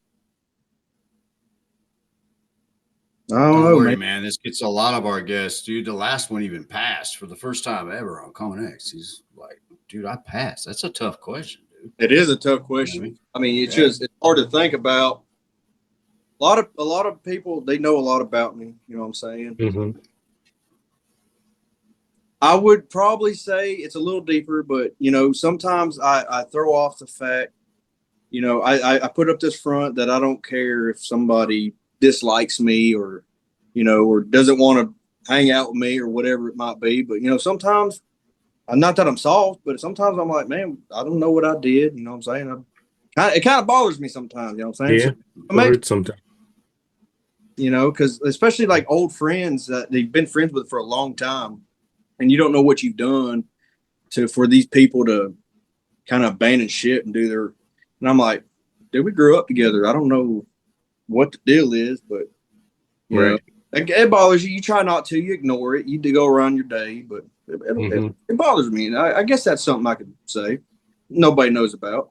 Speaker 2: Don't
Speaker 4: know,
Speaker 2: worry,
Speaker 4: man.
Speaker 2: man. This gets a lot of our guests, dude. The last one even passed for the first time ever on CommonX. He's like, dude, I passed. That's a tough question, dude.
Speaker 4: It is a tough question. I mean, it's just hard to think about. A lot of people, they know a lot about me. You know what I'm saying?
Speaker 5: Mm-hmm.
Speaker 4: I would probably say it's a little deeper, but sometimes I throw off the fact you know, I put up this front that I don't care if somebody dislikes me or, you know, or doesn't want to hang out with me or whatever it might be. But, you know, sometimes, not that I'm soft, but sometimes I'm like, man, I don't know what I did. You know what I'm saying? It kind of bothers me sometimes. You know what I'm saying?
Speaker 5: Yeah,
Speaker 4: So
Speaker 5: hurt sometimes.
Speaker 4: You know, because especially like old friends that they've been friends with for a long time, and you don't know what you've done for these people to kind of abandon shit and do their. And I'm like, dude, we grew up together. I don't know what the deal is, but you know, it bothers you. You try not to. You ignore it. You do go around your day, but it bothers me. And I guess that's something I could say nobody knows about.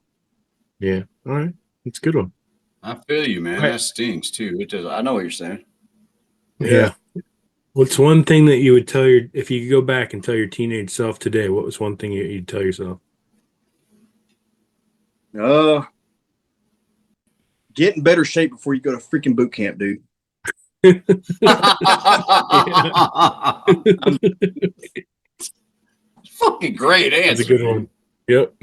Speaker 5: Yeah. All right. It's a good one.
Speaker 2: I feel you, man.
Speaker 5: Right.
Speaker 2: That stings too. It does. I know what you're saying.
Speaker 5: Yeah. What's one thing that you would tell if you could go back and tell your teenage self today, what was one thing you'd tell yourself?
Speaker 4: Get in better shape before you go to freaking boot camp, dude.
Speaker 2: Fucking great answer.
Speaker 5: That's a good one. Yep.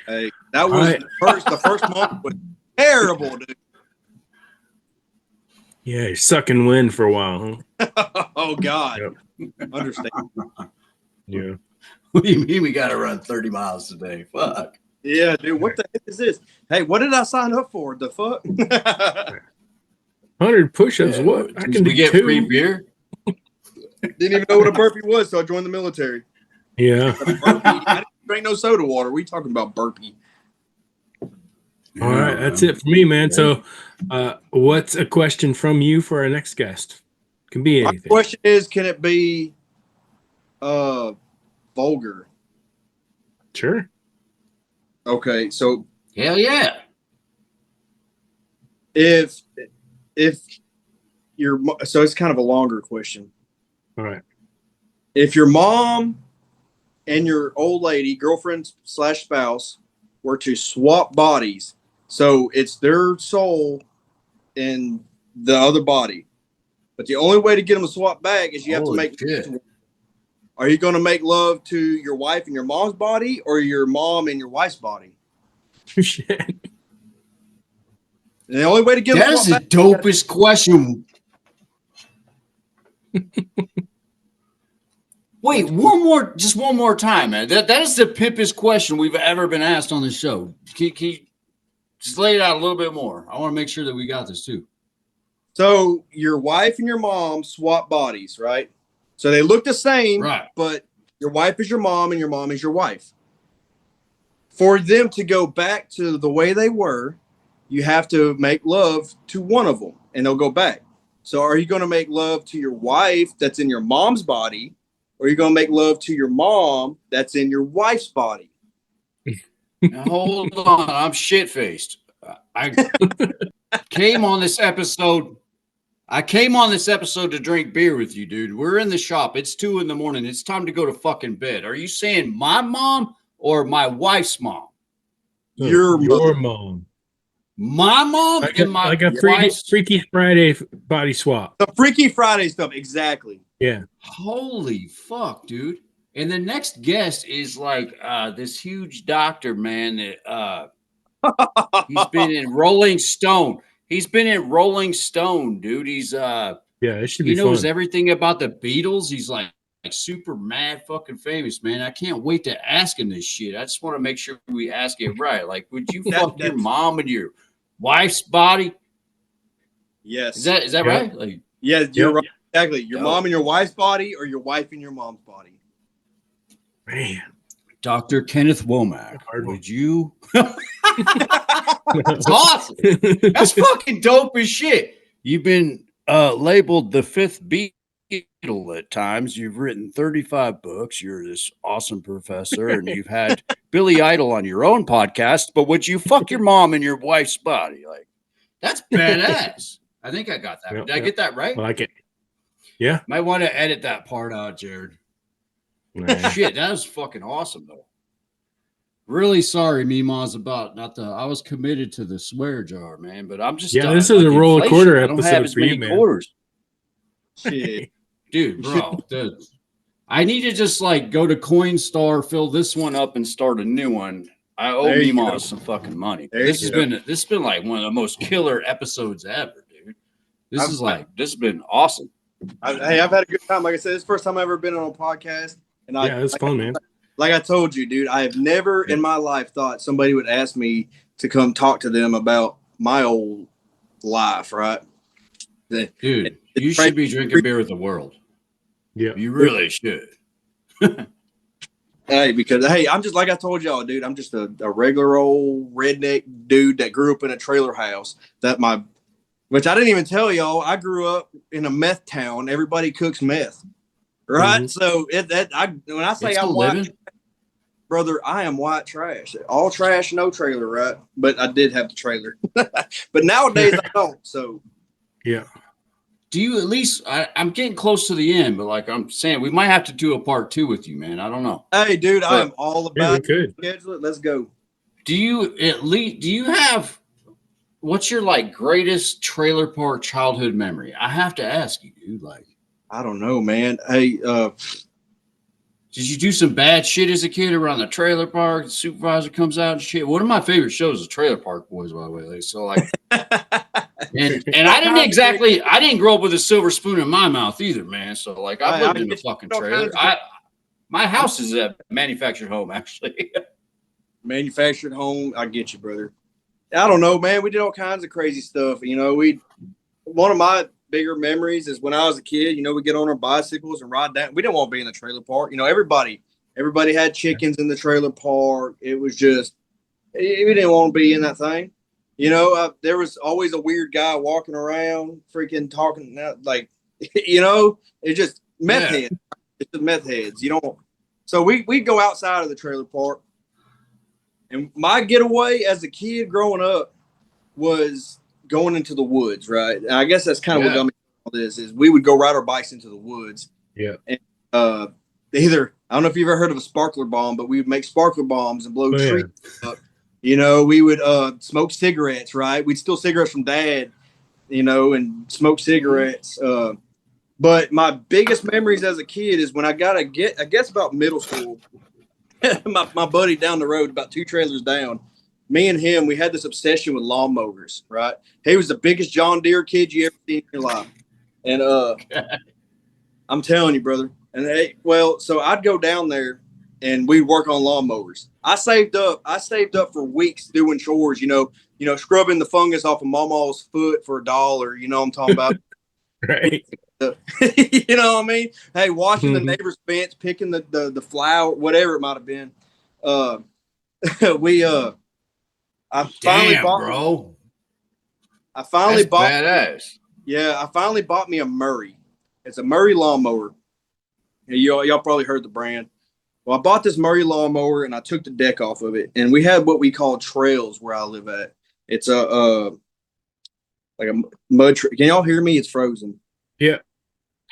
Speaker 4: Hey, that was the first month was terrible, dude.
Speaker 5: Yeah, you're sucking wind for a while, huh?
Speaker 4: Oh God. Yep. Understand.
Speaker 5: Yeah.
Speaker 2: What do you mean we gotta run 30 miles today? Fuck.
Speaker 4: Yeah, dude. What the heck is this? Hey, what did I sign up for? The fuck?
Speaker 5: 100 push-ups. What? I can do
Speaker 2: get
Speaker 5: 2.
Speaker 2: free beer.
Speaker 4: Didn't even know what a burpee was, so I joined the military.
Speaker 5: Yeah.
Speaker 4: I didn't drink no soda water. We talking about burpee.
Speaker 5: All right, that's it for me, man. So, what's a question from you for our next guest? Can be anything.
Speaker 4: My question is, can it be vulgar?
Speaker 5: Sure.
Speaker 4: Okay, so
Speaker 2: hell yeah.
Speaker 4: If your so it's kind of a longer question.
Speaker 5: All right.
Speaker 4: If your mom and your old lady, girlfriend / spouse, were to swap bodies, so it's their soul in the other body, but the only way to get them to swap back is you have to make. Are you going to make love to your wife and your mom's body, or your mom and your wife's body?
Speaker 5: Shit.
Speaker 4: And the only way to get
Speaker 2: that is the dopest question. Wait, just one more time, man. That is the pimpest question we've ever been asked on the show. Can you just lay it out a little bit more? I want to make sure that we got this too.
Speaker 4: So your wife and your mom swap bodies, right? So they look the same,
Speaker 2: right?
Speaker 4: But your wife is your mom and your mom is your wife. For them to go back to the way they were, you have to make love to one of them, and they'll go back. So are you going to make love to your wife that's in your mom's body, or are you going to make love to your mom that's in your wife's body?
Speaker 2: Now, hold on. I'm shit-faced. I came on this episode to drink beer with you, dude. We're in the shop. It's 2 a.m. It's time to go to fucking bed. Are you saying my mom or my wife's mom?
Speaker 4: Your
Speaker 5: mom.
Speaker 2: My mom and my
Speaker 5: like a Freaky Friday body swap.
Speaker 4: The Freaky Friday stuff, exactly.
Speaker 5: Yeah.
Speaker 2: Holy fuck, dude. And the next guest is like this huge doctor, man. That he's been in Rolling Stone. He's been in Rolling Stone, dude. He's
Speaker 5: it should be
Speaker 2: he knows
Speaker 5: fun.
Speaker 2: everything about the Beatles. He's like super mad fucking famous, man. I can't wait to ask him this shit. I just want to make sure we ask it right. Like, would you fuck your mom and your wife's body?
Speaker 4: Yes.
Speaker 2: Is that right? Like,
Speaker 4: yeah, you're right. Exactly. Your mom and your wife's body, or your wife and your mom's body.
Speaker 5: Man.
Speaker 2: Dr. Kenneth Womack, would you? That's awesome. That's fucking dope as shit. You've been labeled the 5th Beatle at times. You've written 35 books. You're this awesome professor, and you've had Billy Idol on your own podcast. But would you fuck your mom and your wife's body? Like, that's badass. I think I got that. Did I get that right?
Speaker 5: I like it. Yeah.
Speaker 2: Might want to edit that part out, Jared.
Speaker 5: Nah.
Speaker 2: Shit, that was fucking awesome, though. Really sorry, Mima's about not the. I was committed to the swear jar, man, but I'm just.
Speaker 5: This is a roll a quarter episode for you, man.
Speaker 2: Quarters. Shit, dude, bro, I need to just like go to Coinstar, fill this one up, and start a new one. I owe Meemaw some fucking money. This has been like one of the most killer episodes ever, dude. This has been awesome.
Speaker 4: I've had a good time. Like I said, it's the first time I've ever been on a podcast, and
Speaker 5: it was fun, man.
Speaker 4: Like I told you, dude, I have never in my life thought somebody would ask me to come talk to them about my old life, right?
Speaker 2: Dude, you should be drinking beer with the world.
Speaker 5: Yeah,
Speaker 2: you really should.
Speaker 4: Hey, because I'm just like I told y'all, dude. I'm just a regular old redneck dude that grew up in a trailer house. Which I didn't even tell y'all. I grew up in a meth town. Everybody cooks meth, right? Mm-hmm. So when I say I'm white, brother, I am white trash. All trash, no trailer, right? But I did have the trailer. But nowadays I don't. So
Speaker 5: yeah.
Speaker 2: Do you at least? I'm getting close to the end, but like I'm saying, we might have to do a part 2 with you, man. I don't know.
Speaker 4: Hey, dude, I am all about schedule it. Let's go.
Speaker 2: Do you have? What's your like greatest trailer park childhood memory? I have to ask you, dude. Like,
Speaker 4: I don't know, man. Hey,
Speaker 2: did you do some bad shit as a kid around the trailer park? The supervisor comes out and shit. One of my favorite shows is Trailer Park Boys, by the way. Like, so like, and I didn't grow up with a silver spoon in my mouth either, man. So like, I've lived in a fucking trailer. My house is a manufactured home, actually.
Speaker 4: Manufactured home. I get you, brother. I don't know, man. We did all kinds of crazy stuff. You know, one of my bigger memories is when I was a kid, you know, we get on our bicycles and ride down. We didn't want to be in the trailer park. You know, everybody had chickens in the trailer park. It was just, we didn't want to be in that thing. You know, there was always a weird guy walking around, freaking talking, like, you know, it's just meth heads. It's just meth heads. You don't. So we'd go outside of the trailer park. And my getaway as a kid growing up was going into the woods, right? And I guess that's kind of what got me all this is we would go ride our bikes into the woods.
Speaker 5: Yeah.
Speaker 4: And I don't know if you've ever heard of a sparkler bomb, but we would make sparkler bombs and blow trees up. You know, we would smoke cigarettes, right? We'd steal cigarettes from Dad, you know, and smoke cigarettes. But my biggest memories as a kid is when I guess about middle school. my buddy down the road, about 2 trailers down, me and him, we had this obsession with lawnmowers, right? He was the biggest John Deere kid you ever seen in your life. And I'm telling you, brother. And so I'd go down there and we'd work on lawnmowers. I saved up for weeks doing chores, you know, scrubbing the fungus off of Mama's foot for $1. You know what I'm talking about?
Speaker 5: Right.
Speaker 4: You know what I mean? Hey, washing the neighbor's fence, picking the flower, whatever it might have been. I finally bought
Speaker 2: badass.
Speaker 4: Yeah, I finally bought me a Murray. It's a Murray lawnmower. Y'all probably heard the brand. Well, I bought this Murray lawnmower and I took the deck off of it, and we had what we call trails where I live at. It's like a mud. Can y'all hear me? It's frozen.
Speaker 5: Yeah.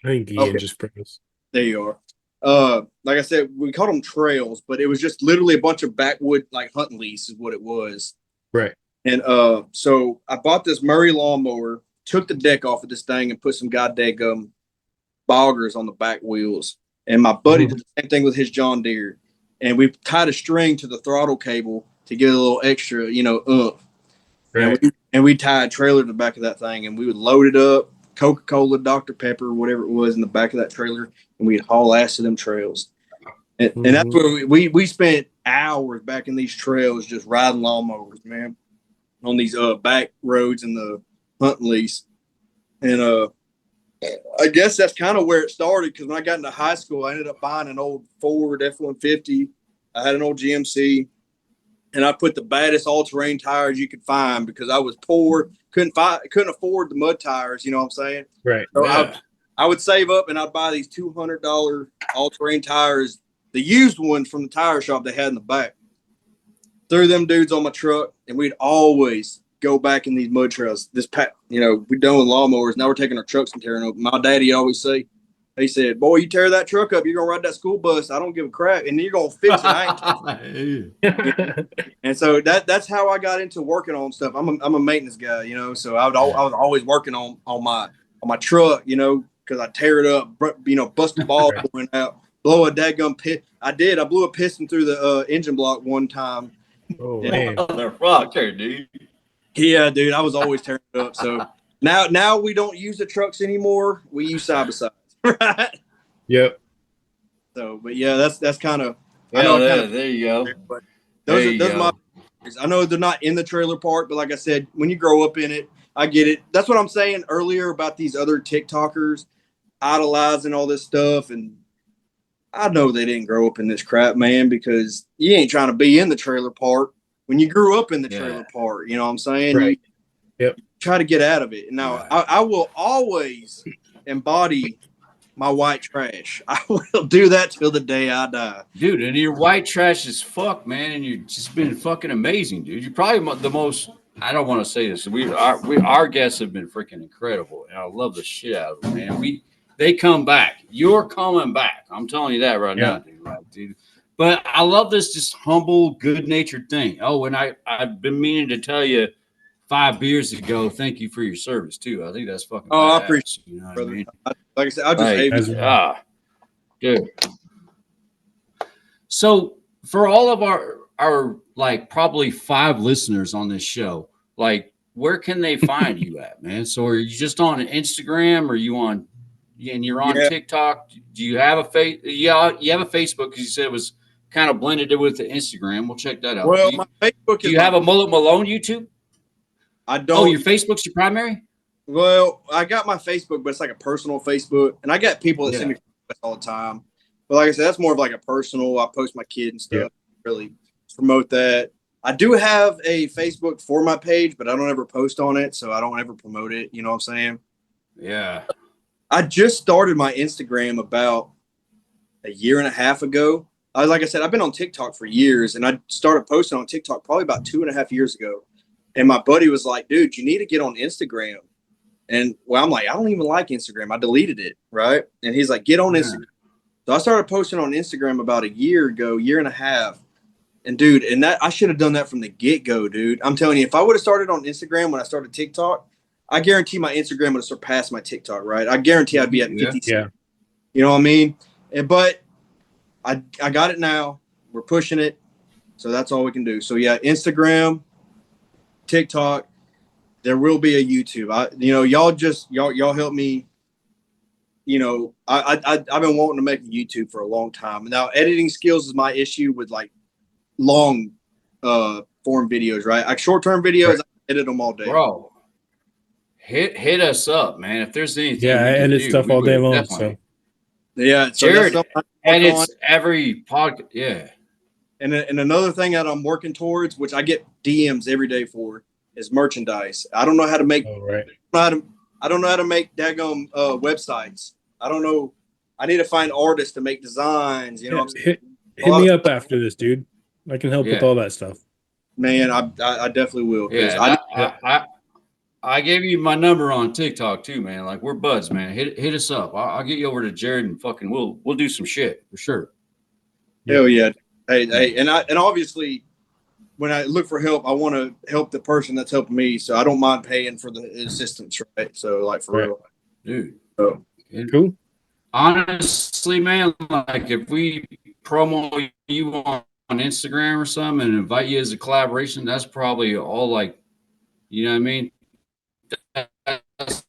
Speaker 5: I think Ian just froze.
Speaker 4: There you are. Like I said, we called them trails, but it was just literally a bunch of backwood, like hunting lease is what it was.
Speaker 5: Right.
Speaker 4: And so I bought this Murray lawnmower, took the deck off of this thing and put some goddamn boggers on the back wheels. And my buddy did the same thing with his John Deere. And we tied a string to the throttle cable to get a little extra, you know, oomph.
Speaker 5: Right.
Speaker 4: And we tied a trailer to the back of that thing, and we would load it up, Coca-Cola, Dr. Pepper, whatever it was in the back of that trailer, and we'd haul ass to them trails. And that's where we spent hours back in these trails just riding lawnmowers, man, on these back roads in the hunting lease. And I guess that's kind of where it started, because when I got into high school, I ended up buying an old Ford F-150. I had an old GMC, and I put the baddest all-terrain tires you could find because I was poor, couldn't afford the mud tires, you know what I'm saying?
Speaker 5: Right.
Speaker 4: So I would save up, and I'd buy these $200 all-terrain tires, the used ones from the tire shop they had in the back. Threw them dudes on my truck, and we'd always go back in these mud trails. We're done with lawnmowers. Now we're taking our trucks and tearing up. My daddy always say, he said, "Boy, you tear that truck up, you're gonna ride that school bus. I don't give a crap, and you're gonna fix it." And so that's how I got into working on stuff. I'm a maintenance guy, you know. So I was always working on my truck, you know, because I tear it up, you know, bust the ball going out, blow a dadgum pit. I blew a piston through the engine block one time.
Speaker 5: Oh man.
Speaker 2: Motherfucker, dude.
Speaker 4: Yeah, dude, I was always tearing it up. So now we don't use the trucks anymore. We use side by sides, right?
Speaker 5: Yep.
Speaker 4: So, but yeah, that's kind of.
Speaker 2: Yeah,
Speaker 4: I know it kind of.
Speaker 2: there you go.
Speaker 4: But
Speaker 2: There
Speaker 4: those are
Speaker 2: you
Speaker 4: those
Speaker 2: go.
Speaker 4: are my. I know they're not in the trailer park, but like I said, when you grow up in it, I get it. That's what I'm saying earlier about these other TikTokers idolizing all this stuff, and I know they didn't grow up in this crap, man, because you ain't trying to be in the trailer park when you grew up in the trailer park. You know what I'm saying?
Speaker 5: Right. Yep.
Speaker 4: Try to get out of it. Now, I will always embody my white trash. I will do that till the day I die.
Speaker 2: Dude, and your white trash is fuck, man, and you've just been fucking amazing, dude. You're probably the most. I don't want to say this. Our guests have been freaking incredible, and I love the shit out of them, man. They come back. You're coming back. I'm telling you that right now, dude. Right, dude. But I love this just humble, good-natured thing. Oh, and I've been meaning to tell you 5 beers ago. Thank you for your service too. I think that's fucking.
Speaker 4: Oh,
Speaker 2: badass,
Speaker 4: I appreciate it,
Speaker 2: you know what
Speaker 4: brother.
Speaker 2: I mean?
Speaker 4: Like I said, I just
Speaker 2: Dude. So for all of our like probably 5 listeners on this show, like where can they find you at, man? So are you just on Instagram, or you on and you're on TikTok? Do you have a you have a Facebook, because you said it was kind of blended in with the Instagram. We'll check that out.
Speaker 4: Well, my Facebook
Speaker 2: do you have a Mullet Malone YouTube?
Speaker 4: I don't.
Speaker 2: Oh, your Facebook's your primary?
Speaker 4: Well, I got my Facebook, but it's like a personal Facebook, and I got people that send me all the time. But like I said, that's more of like a personal. I post my kid and stuff. Really promote that. I do have a Facebook for my page, but I don't ever post on it, so I don't ever promote it. You know what I'm saying?
Speaker 2: Yeah.
Speaker 4: I just started my Instagram about a year and a half ago. Like I said, I've been on TikTok for years, and I started posting on TikTok probably about 2.5 years ago. And my buddy was like, dude, you need to get on Instagram. And well, I'm like, I don't even like Instagram. I deleted it. Right. And he's like, get on Instagram. So I started posting on Instagram about a year ago, year and a half. And dude, and that I should have done that from the get-go, dude. I'm telling you, if I would have started on Instagram when I started TikTok, I guarantee my Instagram would have surpassed my TikTok, right? I guarantee I'd be at 50.
Speaker 5: Yeah.
Speaker 4: You know what I mean? But I got it now. We're pushing it. So that's all we can do. So yeah, Instagram, TikTok, there will be a YouTube. Y'all help me. You know, I've been wanting to make a YouTube for a long time. Now, editing skills is my issue with like long form videos, right? Like short-term videos, I edit them all day.
Speaker 2: Bro, hit us up, man. If there's anything,
Speaker 5: I edit stuff all day long. So
Speaker 4: yeah, so
Speaker 2: Jared edits every podcast. Yeah.
Speaker 4: And another thing that I'm working towards, which I get DMs every day for, is merchandise. I don't know how to make.
Speaker 5: Oh, right.
Speaker 4: I don't know how to make daggone websites. I don't know. I need to find artists to make designs. You know,
Speaker 5: hit me up after this, dude. I can help with all that stuff.
Speaker 4: Man, I definitely will.
Speaker 2: Yeah, I gave you my number on TikTok too, man. Like we're buds, man. Hit us up. I'll get you over to Jared and fucking we'll do some shit for sure.
Speaker 4: Hell yeah. Hey, and obviously when I look for help, I want to help the person that's helping me. So I don't mind paying for the assistance, right? So like for real.
Speaker 2: Dude.
Speaker 4: So
Speaker 5: cool.
Speaker 2: Honestly, man, like if we promo you on Instagram or something and invite you as a collaboration, that's probably all like, you know what I mean? That's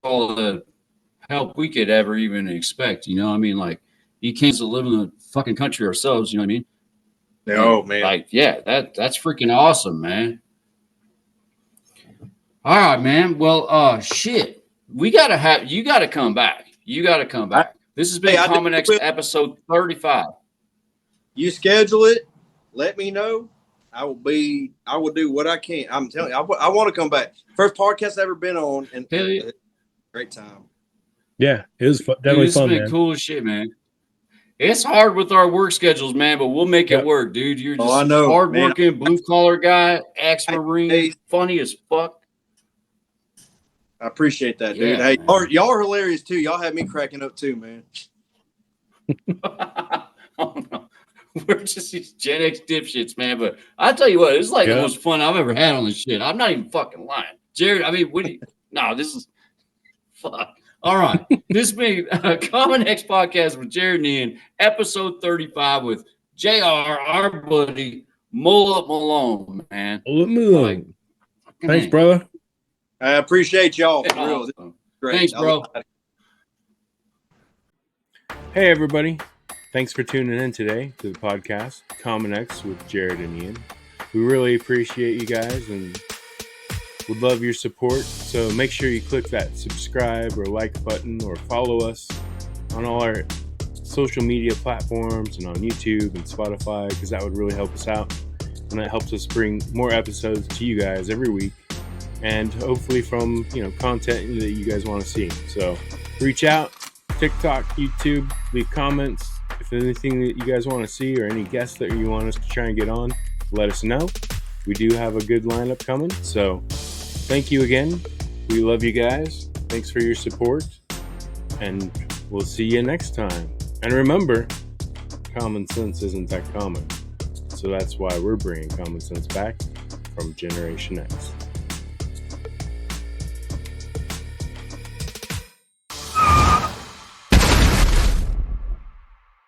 Speaker 2: all the help we could ever even expect. You know what I mean? Like you can't live in the fucking country ourselves. You know what I mean?
Speaker 4: No, man.
Speaker 2: Like, yeah, that's freaking awesome, man. All right, man. Well, shit. You gotta come back. You gotta come back. This has been Common X episode 35.
Speaker 4: You schedule it, let me know. I will do what I can. I'm telling you, I want to come back. First podcast I've ever been on, and great time.
Speaker 5: Yeah, it was definitely fun, man.
Speaker 2: Cool as shit, man. It's hard with our work schedules, man, but we'll make it work, dude. You're just a hardworking, blue-collar guy, ex-Marine, funny as fuck.
Speaker 4: I appreciate that, dude. Hey, y'all are hilarious, too. Y'all have me cracking up, too, man.
Speaker 2: Oh, no. We're just these Gen X dipshits, man. But I tell you what, it's like the most fun I've ever had on this shit. I'm not even fucking lying. Jared, I mean, this is fuck. All right. This has been Common X Podcast with Jared and Ian, episode 35 with JR, our buddy, Mullet Malone, man.
Speaker 5: Mullet Malone. Thanks, brother.
Speaker 4: I appreciate y'all. For real.
Speaker 2: Awesome.
Speaker 4: Great.
Speaker 2: Thanks, bro.
Speaker 5: Hey, everybody. Thanks for tuning in today to the podcast, Common X with Jared and Ian. We really appreciate you guys and would love your support. So make sure you click that subscribe or like button or follow us on all our social media platforms and on YouTube and Spotify, because that would really help us out. And that helps us bring more episodes to you guys every week, and hopefully from, content that you guys want to see. So reach out, TikTok, YouTube, leave comments. If there's anything that you guys want to see or any guests that you want us to try and get on, let us know. We do have a good lineup coming. So thank you again. We love you guys. Thanks for your support, and we'll see you next time. And remember, common sense isn't that common. So that's why we're bringing common sense back from Generation X.